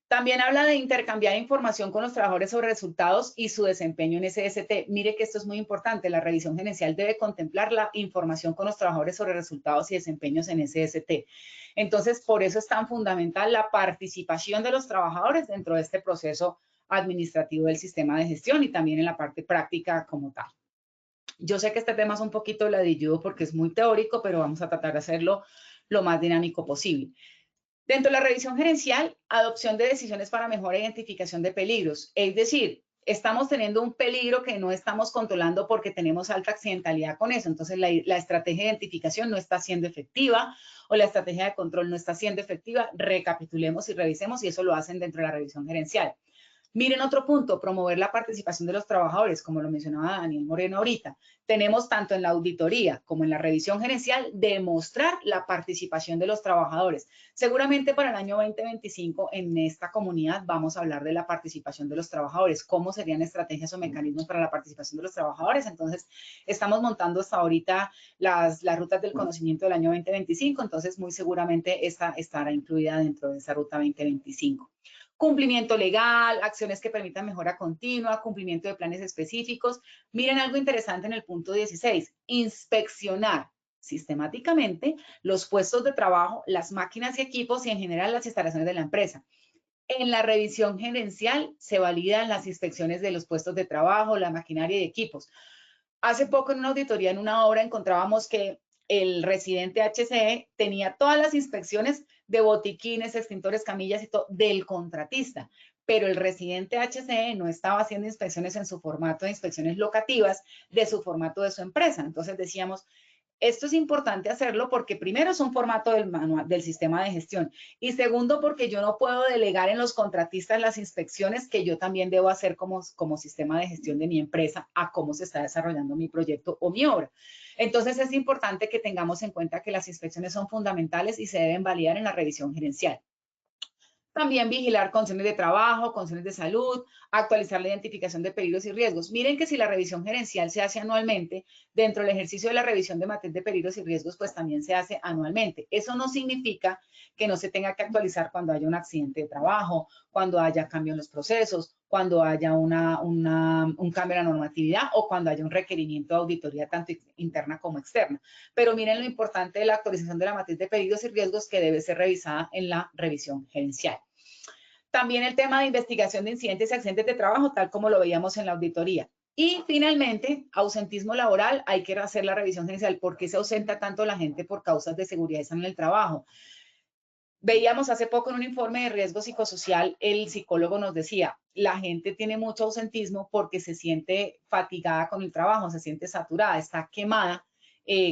[SPEAKER 3] También habla de intercambiar información con los trabajadores sobre resultados y su desempeño en SST. Mire que esto es muy importante. La revisión gerencial debe contemplar la información con los trabajadores sobre resultados y desempeños en SST. Entonces, por eso es tan fundamental la participación de los trabajadores dentro de este proceso administrativo del sistema de gestión y también en la parte práctica como tal. Yo sé que este tema es un poquito ladrilludo porque es muy teórico, pero vamos a tratar de hacerlo lo más dinámico posible. Dentro de la revisión gerencial, adopción de decisiones para mejor identificación de peligros. Es decir, estamos teniendo un peligro que no estamos controlando porque tenemos alta accidentalidad con eso. Entonces, la estrategia de identificación no está siendo efectiva o la estrategia de control no está siendo efectiva. Recapitulemos y revisemos y eso lo hacen dentro de la revisión gerencial. Miren otro punto, promover la participación de los trabajadores, como lo mencionaba Daniel Moreno ahorita. Tenemos tanto en la auditoría como en la revisión gerencial demostrar la participación de los trabajadores. Seguramente para el año 2025 en esta comunidad vamos a hablar de la participación de los trabajadores, cómo serían estrategias o mecanismos para la participación de los trabajadores. Entonces, estamos montando hasta ahorita las rutas del conocimiento del año 2025, entonces muy seguramente esta estará incluida dentro de esa ruta 2025. Cumplimiento legal, acciones que permitan mejora continua, cumplimiento de planes específicos. Miren algo interesante en el punto 16, inspeccionar sistemáticamente los puestos de trabajo, las máquinas y equipos y en general las instalaciones de la empresa. En la revisión gerencial se validan las inspecciones de los puestos de trabajo, la maquinaria y equipos. Hace poco en una auditoría, en una obra, encontrábamos que el residente HCE tenía todas las inspecciones de botiquines, extintores, camillas y todo del contratista, pero el residente HCE no estaba haciendo inspecciones en su formato de inspecciones locativas de su formato de su empresa. Entonces decíamos, esto es importante hacerlo porque primero es un formato del manual, del sistema de gestión y segundo porque yo no puedo delegar en los contratistas las inspecciones que yo también debo hacer como sistema de gestión de mi empresa a cómo se está desarrollando mi proyecto o mi obra. Entonces es importante que tengamos en cuenta que las inspecciones son fundamentales y se deben validar en la revisión gerencial. También vigilar condiciones de trabajo, condiciones de salud, actualizar la identificación de peligros y riesgos. Miren que si la revisión gerencial se hace anualmente, dentro del ejercicio de la revisión de matriz de peligros y riesgos, pues también se hace anualmente. Eso no significa que no se tenga que actualizar cuando haya un accidente de trabajo, cuando haya cambio en los procesos, cuando haya un cambio en la normatividad o cuando haya un requerimiento de auditoría tanto interna como externa. Pero miren lo importante de la actualización de la matriz de peligros y riesgos que debe ser revisada en la revisión gerencial. También el tema de investigación de incidentes y accidentes de trabajo, tal como lo veíamos en la auditoría. Y finalmente, ausentismo laboral, hay que hacer la revisión gerencial. ¿Por qué se ausenta tanto la gente por causas de seguridad en el trabajo? Veíamos hace poco en un informe de riesgo psicosocial, el psicólogo nos decía, la gente tiene mucho ausentismo porque se siente fatigada con el trabajo, se siente saturada, está quemada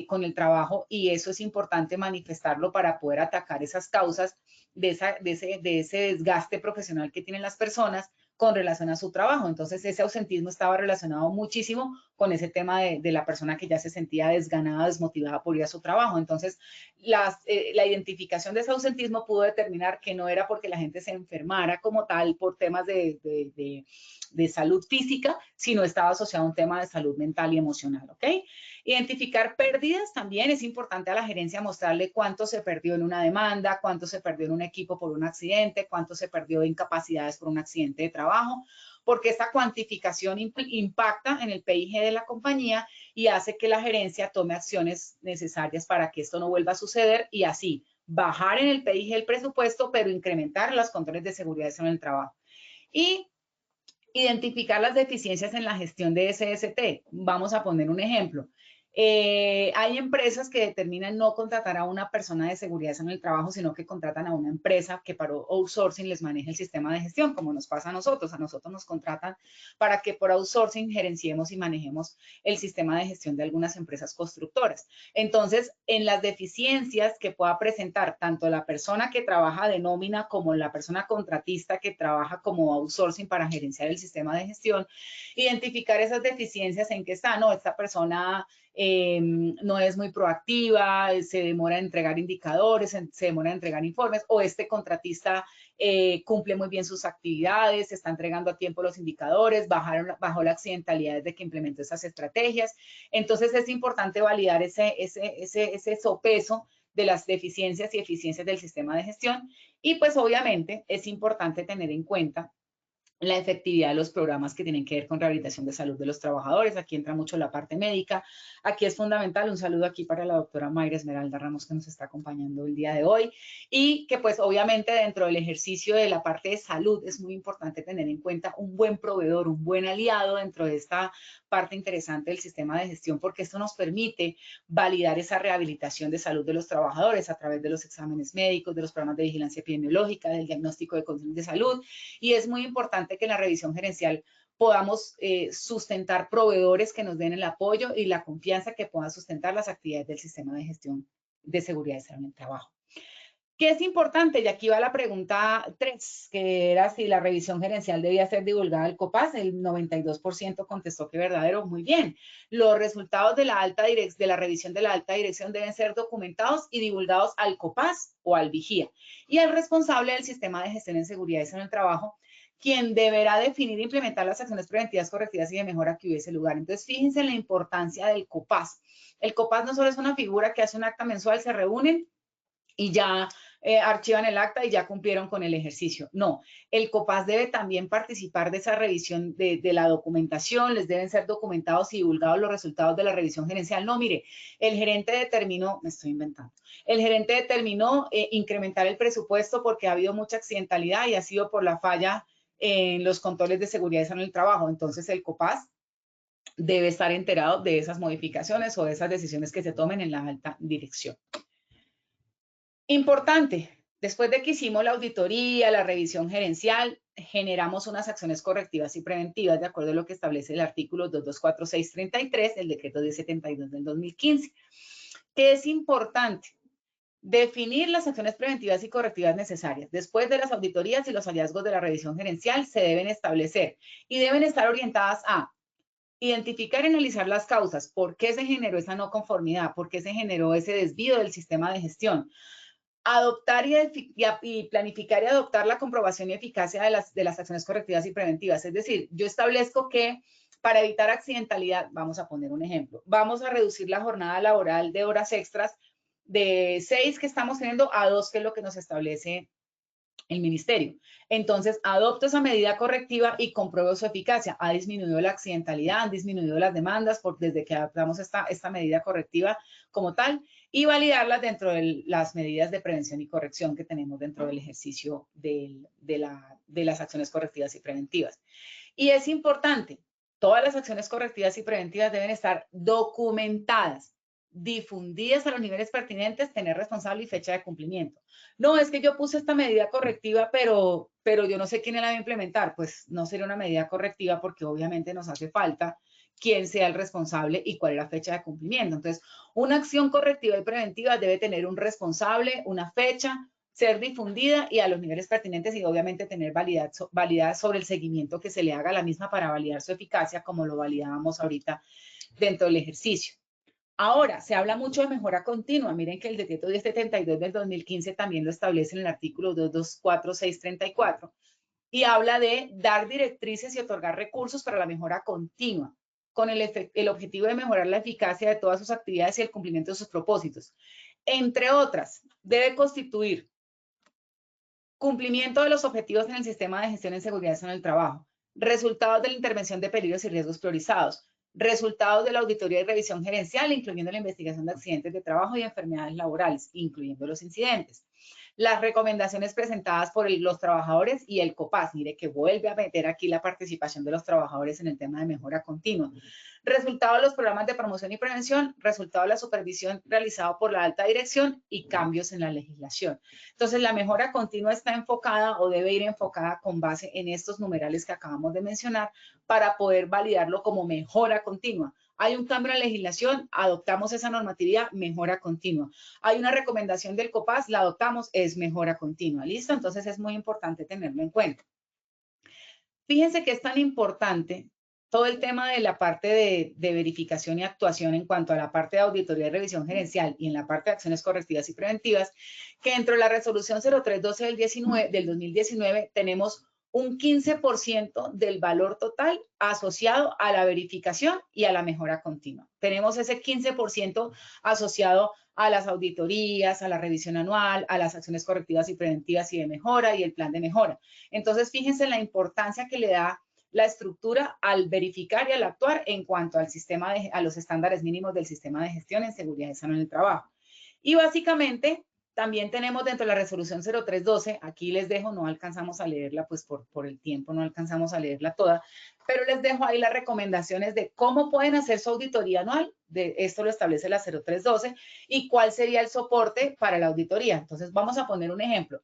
[SPEAKER 3] con el trabajo, y eso es importante manifestarlo para poder atacar esas causas de ese desgaste profesional que tienen las personas con relación a su trabajo. Entonces, ese ausentismo estaba relacionado muchísimo con ese tema de la persona que ya se sentía desganada, desmotivada por ir a su trabajo. Entonces, la identificación de ese ausentismo pudo determinar que no era porque la gente se enfermara como tal por temas de salud física, sino estaba asociado a un tema de salud mental y emocional, ¿ok? Identificar pérdidas también es importante a la gerencia mostrarle cuánto se perdió en una demanda, cuánto se perdió en un equipo por un accidente, cuánto se perdió de incapacidades por un accidente de trabajo, porque esta cuantificación impacta en el PIG de la compañía y hace que la gerencia tome acciones necesarias para que esto no vuelva a suceder y así bajar en el PIG el presupuesto, pero incrementar los controles de seguridad en el trabajo. Y identificar las deficiencias en la gestión de SST. Vamos a poner un ejemplo. Hay empresas que determinan no contratar a una persona de seguridad en el trabajo, sino que contratan a una empresa que para outsourcing les maneje el sistema de gestión, como nos pasa a nosotros. A nosotros nos contratan para que por outsourcing gerenciemos y manejemos el sistema de gestión de algunas empresas constructoras. Entonces, en las deficiencias que pueda presentar tanto la persona que trabaja de nómina como la persona contratista que trabaja como outsourcing para gerenciar el sistema de gestión, identificar esas deficiencias en que está, no, esta persona no es muy proactiva, se demora en entregar indicadores, se demora en entregar informes, o este contratista cumple muy bien sus actividades, está entregando a tiempo los indicadores, bajó la accidentalidad desde que implementó esas estrategias. Entonces es importante validar ese sopeso de las deficiencias y eficiencias del sistema de gestión, y pues obviamente es importante tener en cuenta la efectividad de los programas que tienen que ver con rehabilitación de salud de los trabajadores. Aquí entra mucho la parte médica. Aquí es fundamental. Un saludo aquí para la doctora Mayra Esmeralda Ramos, que nos está acompañando el día de hoy. Y que pues obviamente dentro del ejercicio de la parte de salud es muy importante tener en cuenta un buen proveedor, un buen aliado dentro de esta parte interesante del sistema de gestión, porque esto nos permite validar esa rehabilitación de salud de los trabajadores a través de los exámenes médicos, de los programas de vigilancia epidemiológica, del diagnóstico de condiciones de salud. Y es muy importante que en la revisión gerencial podamos sustentar proveedores que nos den el apoyo y la confianza que puedan sustentar las actividades del sistema de gestión de seguridad y salud en el trabajo. ¿Qué es importante? Y aquí va la pregunta 3, que era si la revisión gerencial debía ser divulgada al COPAS. El 92% contestó que verdadero. Muy bien. Los resultados de la revisión de la alta dirección deben ser documentados y divulgados al COPAS o al vigía y al responsable del sistema de gestión en seguridad y salud en el trabajo, quien deberá definir e implementar las acciones preventivas, correctivas y de mejora que hubiese lugar. Entonces, fíjense en la importancia del COPAS. El COPAS no solo es una figura que hace un acta mensual, se reúnen y ya archivan el acta y ya cumplieron con el ejercicio. No, el COPAS debe también participar de esa revisión de la documentación, les deben ser documentados y divulgados los resultados de la revisión gerencial. No, mire, el gerente determinó, me estoy inventando, el gerente determinó incrementar el presupuesto porque ha habido mucha accidentalidad y ha sido por la falla en los controles de seguridad en el trabajo. Entonces el COPAS debe estar enterado de esas modificaciones o de esas decisiones que se tomen en la alta dirección. Importante, después de que hicimos la auditoría, la revisión gerencial, generamos unas acciones correctivas y preventivas de acuerdo a lo que establece el artículo 224633 del decreto 1072 del 2015. ¿Qué es importante? Definir las acciones preventivas y correctivas necesarias. Después de las auditorías y los hallazgos de la revisión gerencial se deben establecer y deben estar orientadas a identificar y analizar las causas. ¿Por qué se generó esa no conformidad? ¿Por qué se generó ese desvío del sistema de gestión? Adoptar y planificar y adoptar la comprobación y eficacia de las acciones correctivas y preventivas. Es decir, yo establezco que para evitar accidentalidad, vamos a poner un ejemplo, vamos a reducir la jornada laboral de horas extras de 6 que estamos teniendo a 2, que es lo que nos establece el ministerio. Entonces, adopto esa medida correctiva y compruebo su eficacia. Ha disminuido la accidentalidad, han disminuido las demandas desde que adoptamos esta medida correctiva como tal, y validarlas dentro de las medidas de prevención y corrección que tenemos dentro del ejercicio de las acciones correctivas y preventivas. Y es importante, todas las acciones correctivas y preventivas deben estar documentadas, difundidas a los niveles pertinentes, tener responsable y fecha de cumplimiento. No, es que yo puse esta medida correctiva, pero yo no sé quién la va a implementar. Pues no sería una medida correctiva porque obviamente nos hace falta quién sea el responsable y cuál es la fecha de cumplimiento. Entonces, una acción correctiva y preventiva debe tener un responsable, una fecha, ser difundida y a los niveles pertinentes y obviamente tener validad sobre el seguimiento que se le haga a la misma para validar su eficacia, como lo validábamos ahorita dentro del ejercicio. Ahora, se habla mucho de mejora continua. Miren que el decreto 1072 del 2015 también lo establece en el artículo 224634 y habla de dar directrices y otorgar recursos para la mejora continua, con el objetivo de mejorar la eficacia de todas sus actividades y el cumplimiento de sus propósitos. Entre otras, debe constituir cumplimiento de los objetivos en el sistema de gestión en seguridad en el trabajo, resultados de la intervención de peligros y riesgos priorizados, resultados de la auditoría y revisión gerencial, incluyendo la investigación de accidentes de trabajo y enfermedades laborales, incluyendo los incidentes. Las recomendaciones presentadas por los trabajadores y el COPAS. Mire que vuelve a meter aquí la participación de los trabajadores en el tema de mejora continua. Resultados de los programas de promoción y prevención, resultado de la supervisión realizado por la alta dirección y cambios en la legislación. Entonces, la mejora continua está enfocada o debe ir enfocada con base en estos numerales que acabamos de mencionar para poder validarlo como mejora continua. Hay un cambio en la legislación, adoptamos esa normatividad, mejora continua. Hay una recomendación del COPAS, la adoptamos, es mejora continua. ¿Listo? Entonces es muy importante tenerlo en cuenta. Fíjense que es tan importante todo el tema de la parte de verificación y actuación en cuanto a la parte de auditoría y revisión gerencial y en la parte de acciones correctivas y preventivas, que dentro de la resolución 0312 del 2019 tenemos un 15% del valor total asociado a la verificación y a la mejora continua. Tenemos ese 15% asociado a las auditorías, a la revisión anual, a las acciones correctivas y preventivas y de mejora y el plan de mejora. Entonces, fíjense la importancia que le da la estructura al verificar y al actuar en cuanto al sistema a los estándares mínimos del sistema de gestión en seguridad y salud en el trabajo. Y básicamente, también tenemos dentro de la resolución 0312, aquí les dejo, no alcanzamos a leerla, pues por el tiempo no alcanzamos a leerla toda, pero les dejo ahí las recomendaciones de cómo pueden hacer su auditoría anual, esto lo establece la 0312, y cuál sería el soporte para la auditoría. Entonces, vamos a poner un ejemplo.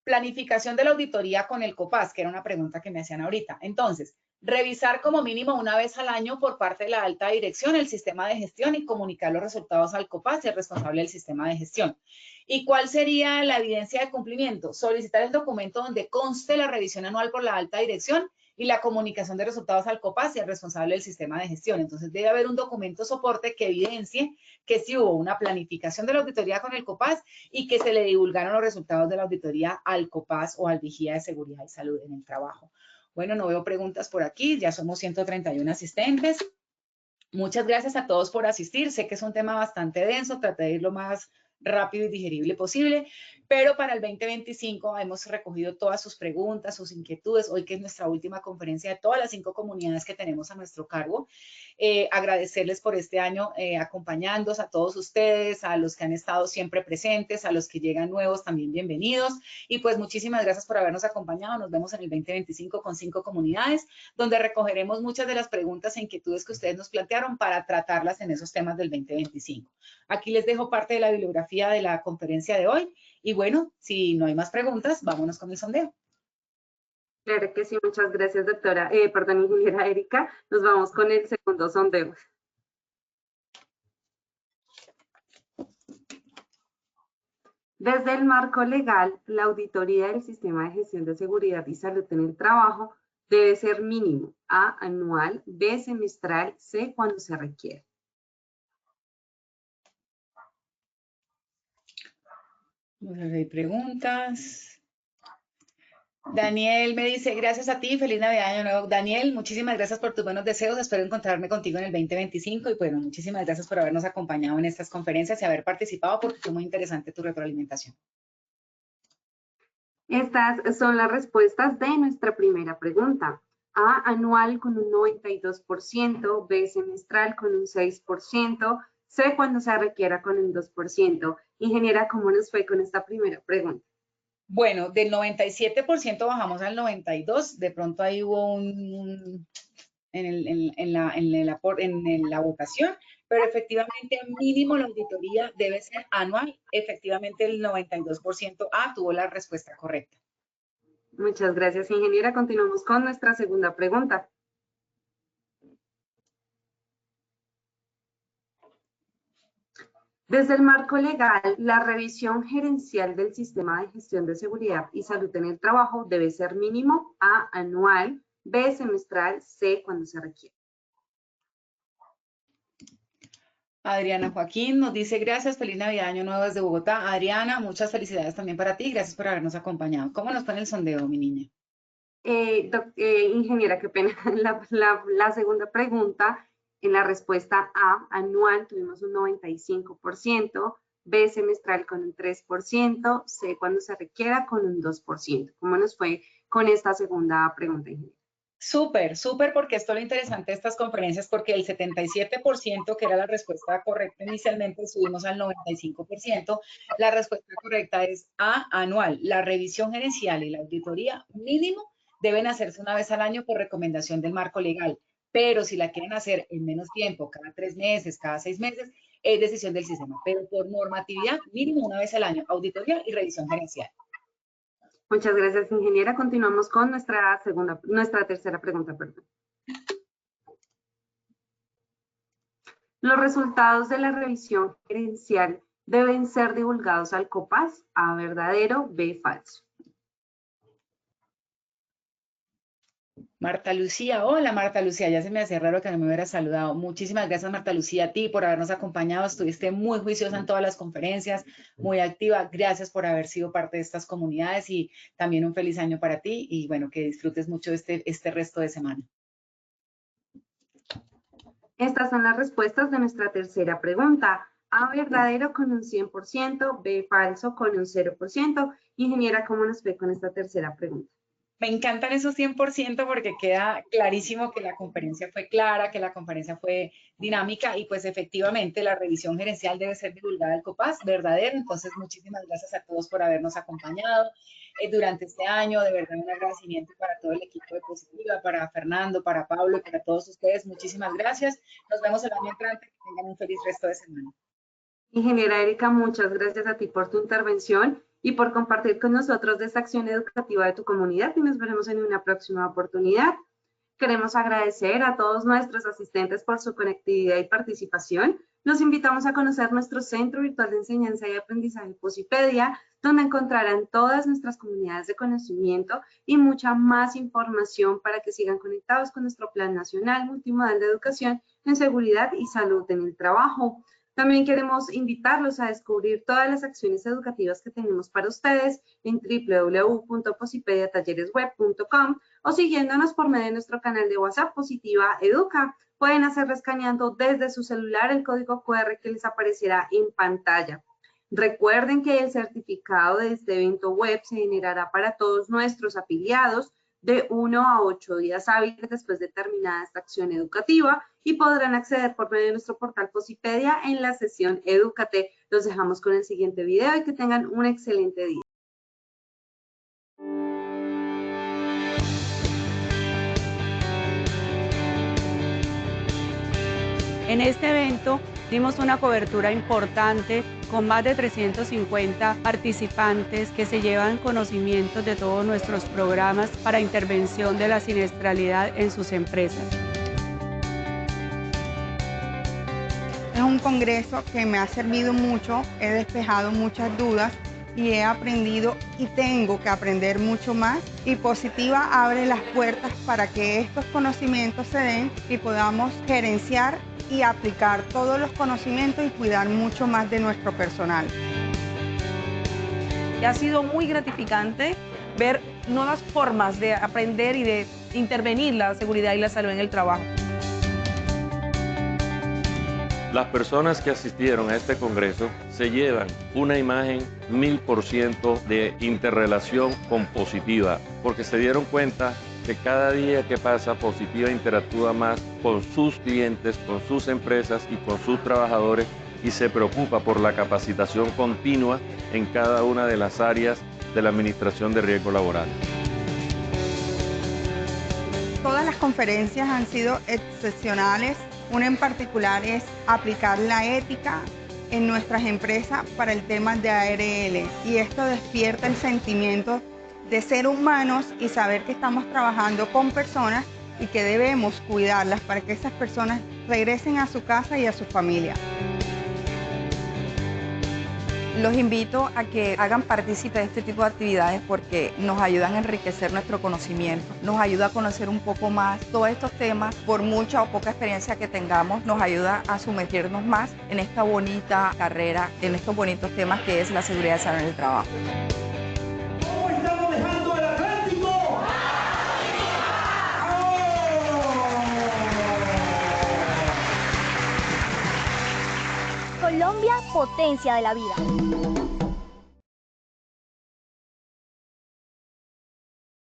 [SPEAKER 3] Planificación de la auditoría con el COPAS, que era una pregunta que me hacían ahorita. Entonces, revisar como mínimo una vez al año por parte de la alta dirección el sistema de gestión y comunicar los resultados al COPAS, el responsable del sistema de gestión. ¿Y cuál sería la evidencia de cumplimiento? Solicitar el documento donde conste la revisión anual por la alta dirección y la comunicación de resultados al COPAS y al responsable del sistema de gestión. Entonces, debe haber un documento soporte que evidencie que sí hubo una planificación de la auditoría con el COPAS y que se le divulgaron los resultados de la auditoría al COPAS o al Vigía de Seguridad y Salud en el trabajo. Bueno, no veo preguntas por aquí, ya somos 131 asistentes. Muchas gracias a todos por asistir. Sé que es un tema bastante denso, traté de ir lo más rápido y digerible posible, pero para el 2025 hemos recogido todas sus preguntas, sus inquietudes, hoy que es nuestra última conferencia de todas las 5 comunidades que tenemos a nuestro cargo. Agradecerles por este año acompañándonos a todos ustedes, a los que han estado siempre presentes, a los que llegan nuevos también bienvenidos y pues muchísimas gracias por habernos acompañado. Nos vemos en el 2025 con 5 comunidades donde recogeremos muchas de las preguntas e inquietudes que ustedes nos plantearon para tratarlas en esos temas del 2025. Aquí les dejo parte de la bibliografía de la conferencia de hoy y bueno, si no hay más preguntas, vámonos con el sondeo.
[SPEAKER 2] Claro que sí, muchas gracias, doctora. Ingeniera Erika. Nos vamos con el segundo sondeo. Desde el marco legal, la auditoría del sistema de gestión de seguridad y salud en el trabajo debe ser mínimo: A, anual; B, semestral; C, cuando se requiere.
[SPEAKER 3] Hay preguntas. Daniel me dice, gracias a ti, feliz Navidad, año nuevo. Daniel, muchísimas gracias por tus buenos deseos, espero encontrarme contigo en el 2025 y bueno, muchísimas gracias por habernos acompañado en estas conferencias y haber participado porque fue muy interesante tu retroalimentación.
[SPEAKER 2] Estas son las respuestas de nuestra primera pregunta. A, anual con un 92%, B, semestral con un 6%, C, cuando se requiera con un 2%. Ingeniera, ¿cómo nos fue con esta primera pregunta?
[SPEAKER 3] Bueno, del 97% bajamos al 92%, de pronto ahí hubo en la votación, pero efectivamente mínimo la auditoría debe ser anual. Efectivamente el 92% A tuvo la respuesta correcta.
[SPEAKER 2] Muchas gracias, ingeniera. Continuamos con nuestra segunda pregunta. Desde el marco legal, la revisión gerencial del sistema de gestión de seguridad y salud en el trabajo debe ser mínimo A, anual, B, semestral, C, cuando se requiera.
[SPEAKER 3] Adriana Joaquín nos dice gracias, feliz Navidad, Año Nuevo desde Bogotá. Adriana, muchas felicidades también para ti, gracias por habernos acompañado. ¿Cómo nos fue en el sondeo, mi niña?
[SPEAKER 2] Ingeniera, qué pena. La segunda pregunta, en la respuesta A, anual, tuvimos un 95%, B, semestral con un 3%, C, cuando se requiera, con un 2%. ¿Cómo nos fue con esta segunda pregunta, ingeniera?
[SPEAKER 3] Súper, súper, porque esto es lo interesante de estas conferencias, porque el 77%, que era la respuesta correcta inicialmente, subimos al 95%. La respuesta correcta es A, anual. La revisión gerencial y la auditoría mínimo deben hacerse una vez al año por recomendación del marco legal, pero si la quieren hacer en menos tiempo, cada 3 meses, cada 6 meses, es decisión del sistema, pero por normatividad mínimo una vez al año, auditoría y revisión gerencial.
[SPEAKER 2] Muchas gracias, ingeniera. Continuamos con nuestra tercera pregunta, perdón. Los resultados de la revisión gerencial deben ser divulgados al COPAS, A, verdadero, B, falso.
[SPEAKER 3] Marta Lucía, hola Marta Lucía, ya se me hacía raro que no me hubiera saludado. Muchísimas gracias Marta Lucía a ti por habernos acompañado, estuviste muy juiciosa en todas las conferencias, muy activa, gracias por haber sido parte de estas comunidades y también un feliz año para ti y bueno, que disfrutes mucho este resto de semana.
[SPEAKER 2] Estas son las respuestas de nuestra tercera pregunta. A, verdadero con un 100%, B, falso con un 0%. Ingeniera, ¿cómo nos ve con esta tercera pregunta?
[SPEAKER 3] Me encantan esos 100% porque queda clarísimo que la conferencia fue clara, que la conferencia fue dinámica y pues efectivamente la revisión gerencial debe ser divulgada al COPAS, verdadero. Entonces, muchísimas gracias a todos por habernos acompañado durante este año. De verdad, un agradecimiento para todo el equipo de Positiva, para Fernando, para Pablo y para todos ustedes. Muchísimas gracias. Nos vemos el año entrante. Que tengan un feliz resto de semana.
[SPEAKER 2] Ingeniera Erika, muchas gracias a ti por tu intervención y por compartir con nosotros de esta acción educativa de tu comunidad y nos veremos en una próxima oportunidad. Queremos agradecer a todos nuestros asistentes por su conectividad y participación. Los invitamos a conocer nuestro Centro Virtual de Enseñanza y Aprendizaje Posipedia, donde encontrarán todas nuestras comunidades de conocimiento y mucha más información para que sigan conectados con nuestro Plan Nacional Multimodal de Educación en Seguridad y Salud en el Trabajo. También queremos invitarlos a descubrir todas las acciones educativas que tenemos para ustedes en www.posipediatalleresweb.com o siguiéndonos por medio de nuestro canal de WhatsApp Positiva Educa. Pueden hacerlo escaneando desde su celular el código QR que les aparecerá en pantalla. Recuerden que el certificado de este evento web se generará para todos nuestros afiliados de 1 a 8 días hábiles después de terminada esta acción educativa y podrán acceder por medio de nuestro portal Posipedia en la sesión Edúcate. Los dejamos con el siguiente video y que tengan un excelente día.
[SPEAKER 4] En este evento dimos una cobertura importante con más de 350 participantes que se llevan conocimientos de todos nuestros programas para intervención de la siniestralidad en sus empresas.
[SPEAKER 5] Es un congreso que me ha servido mucho, he despejado muchas dudas y he aprendido y tengo que aprender mucho más. Y Positiva abre las puertas para que estos conocimientos se den y podamos gerenciar y aplicar todos los conocimientos y cuidar mucho más de nuestro personal.
[SPEAKER 6] Ha sido muy gratificante ver nuevas formas de aprender y de intervenir la seguridad y la salud en el trabajo.
[SPEAKER 7] Las personas que asistieron a este congreso se llevan una imagen 1000% de interrelación con Positiva, porque se dieron cuenta que cada día que pasa Positiva interactúa más con sus clientes, con sus empresas y con sus trabajadores y se preocupa por la capacitación continua en cada una de las áreas de la administración de riesgo laboral.
[SPEAKER 5] Todas las conferencias han sido excepcionales. Una en particular es aplicar la ética en nuestras empresas para el tema de ARL. Y esto despierta el sentimiento de ser humanos y saber que estamos trabajando con personas y que debemos cuidarlas para que esas personas regresen a su casa y a su familia.
[SPEAKER 6] Los invito a que hagan partícipe de este tipo de actividades porque nos ayudan a enriquecer nuestro conocimiento, nos ayuda a conocer un poco más todos estos temas, por mucha o poca experiencia que tengamos, nos ayuda a sumergirnos más en esta bonita carrera, en estos bonitos temas que es la seguridad y salud en el trabajo.
[SPEAKER 8] ¿Cómo estamos dejando el Atlántico?
[SPEAKER 9] Colombia, potencia de la vida.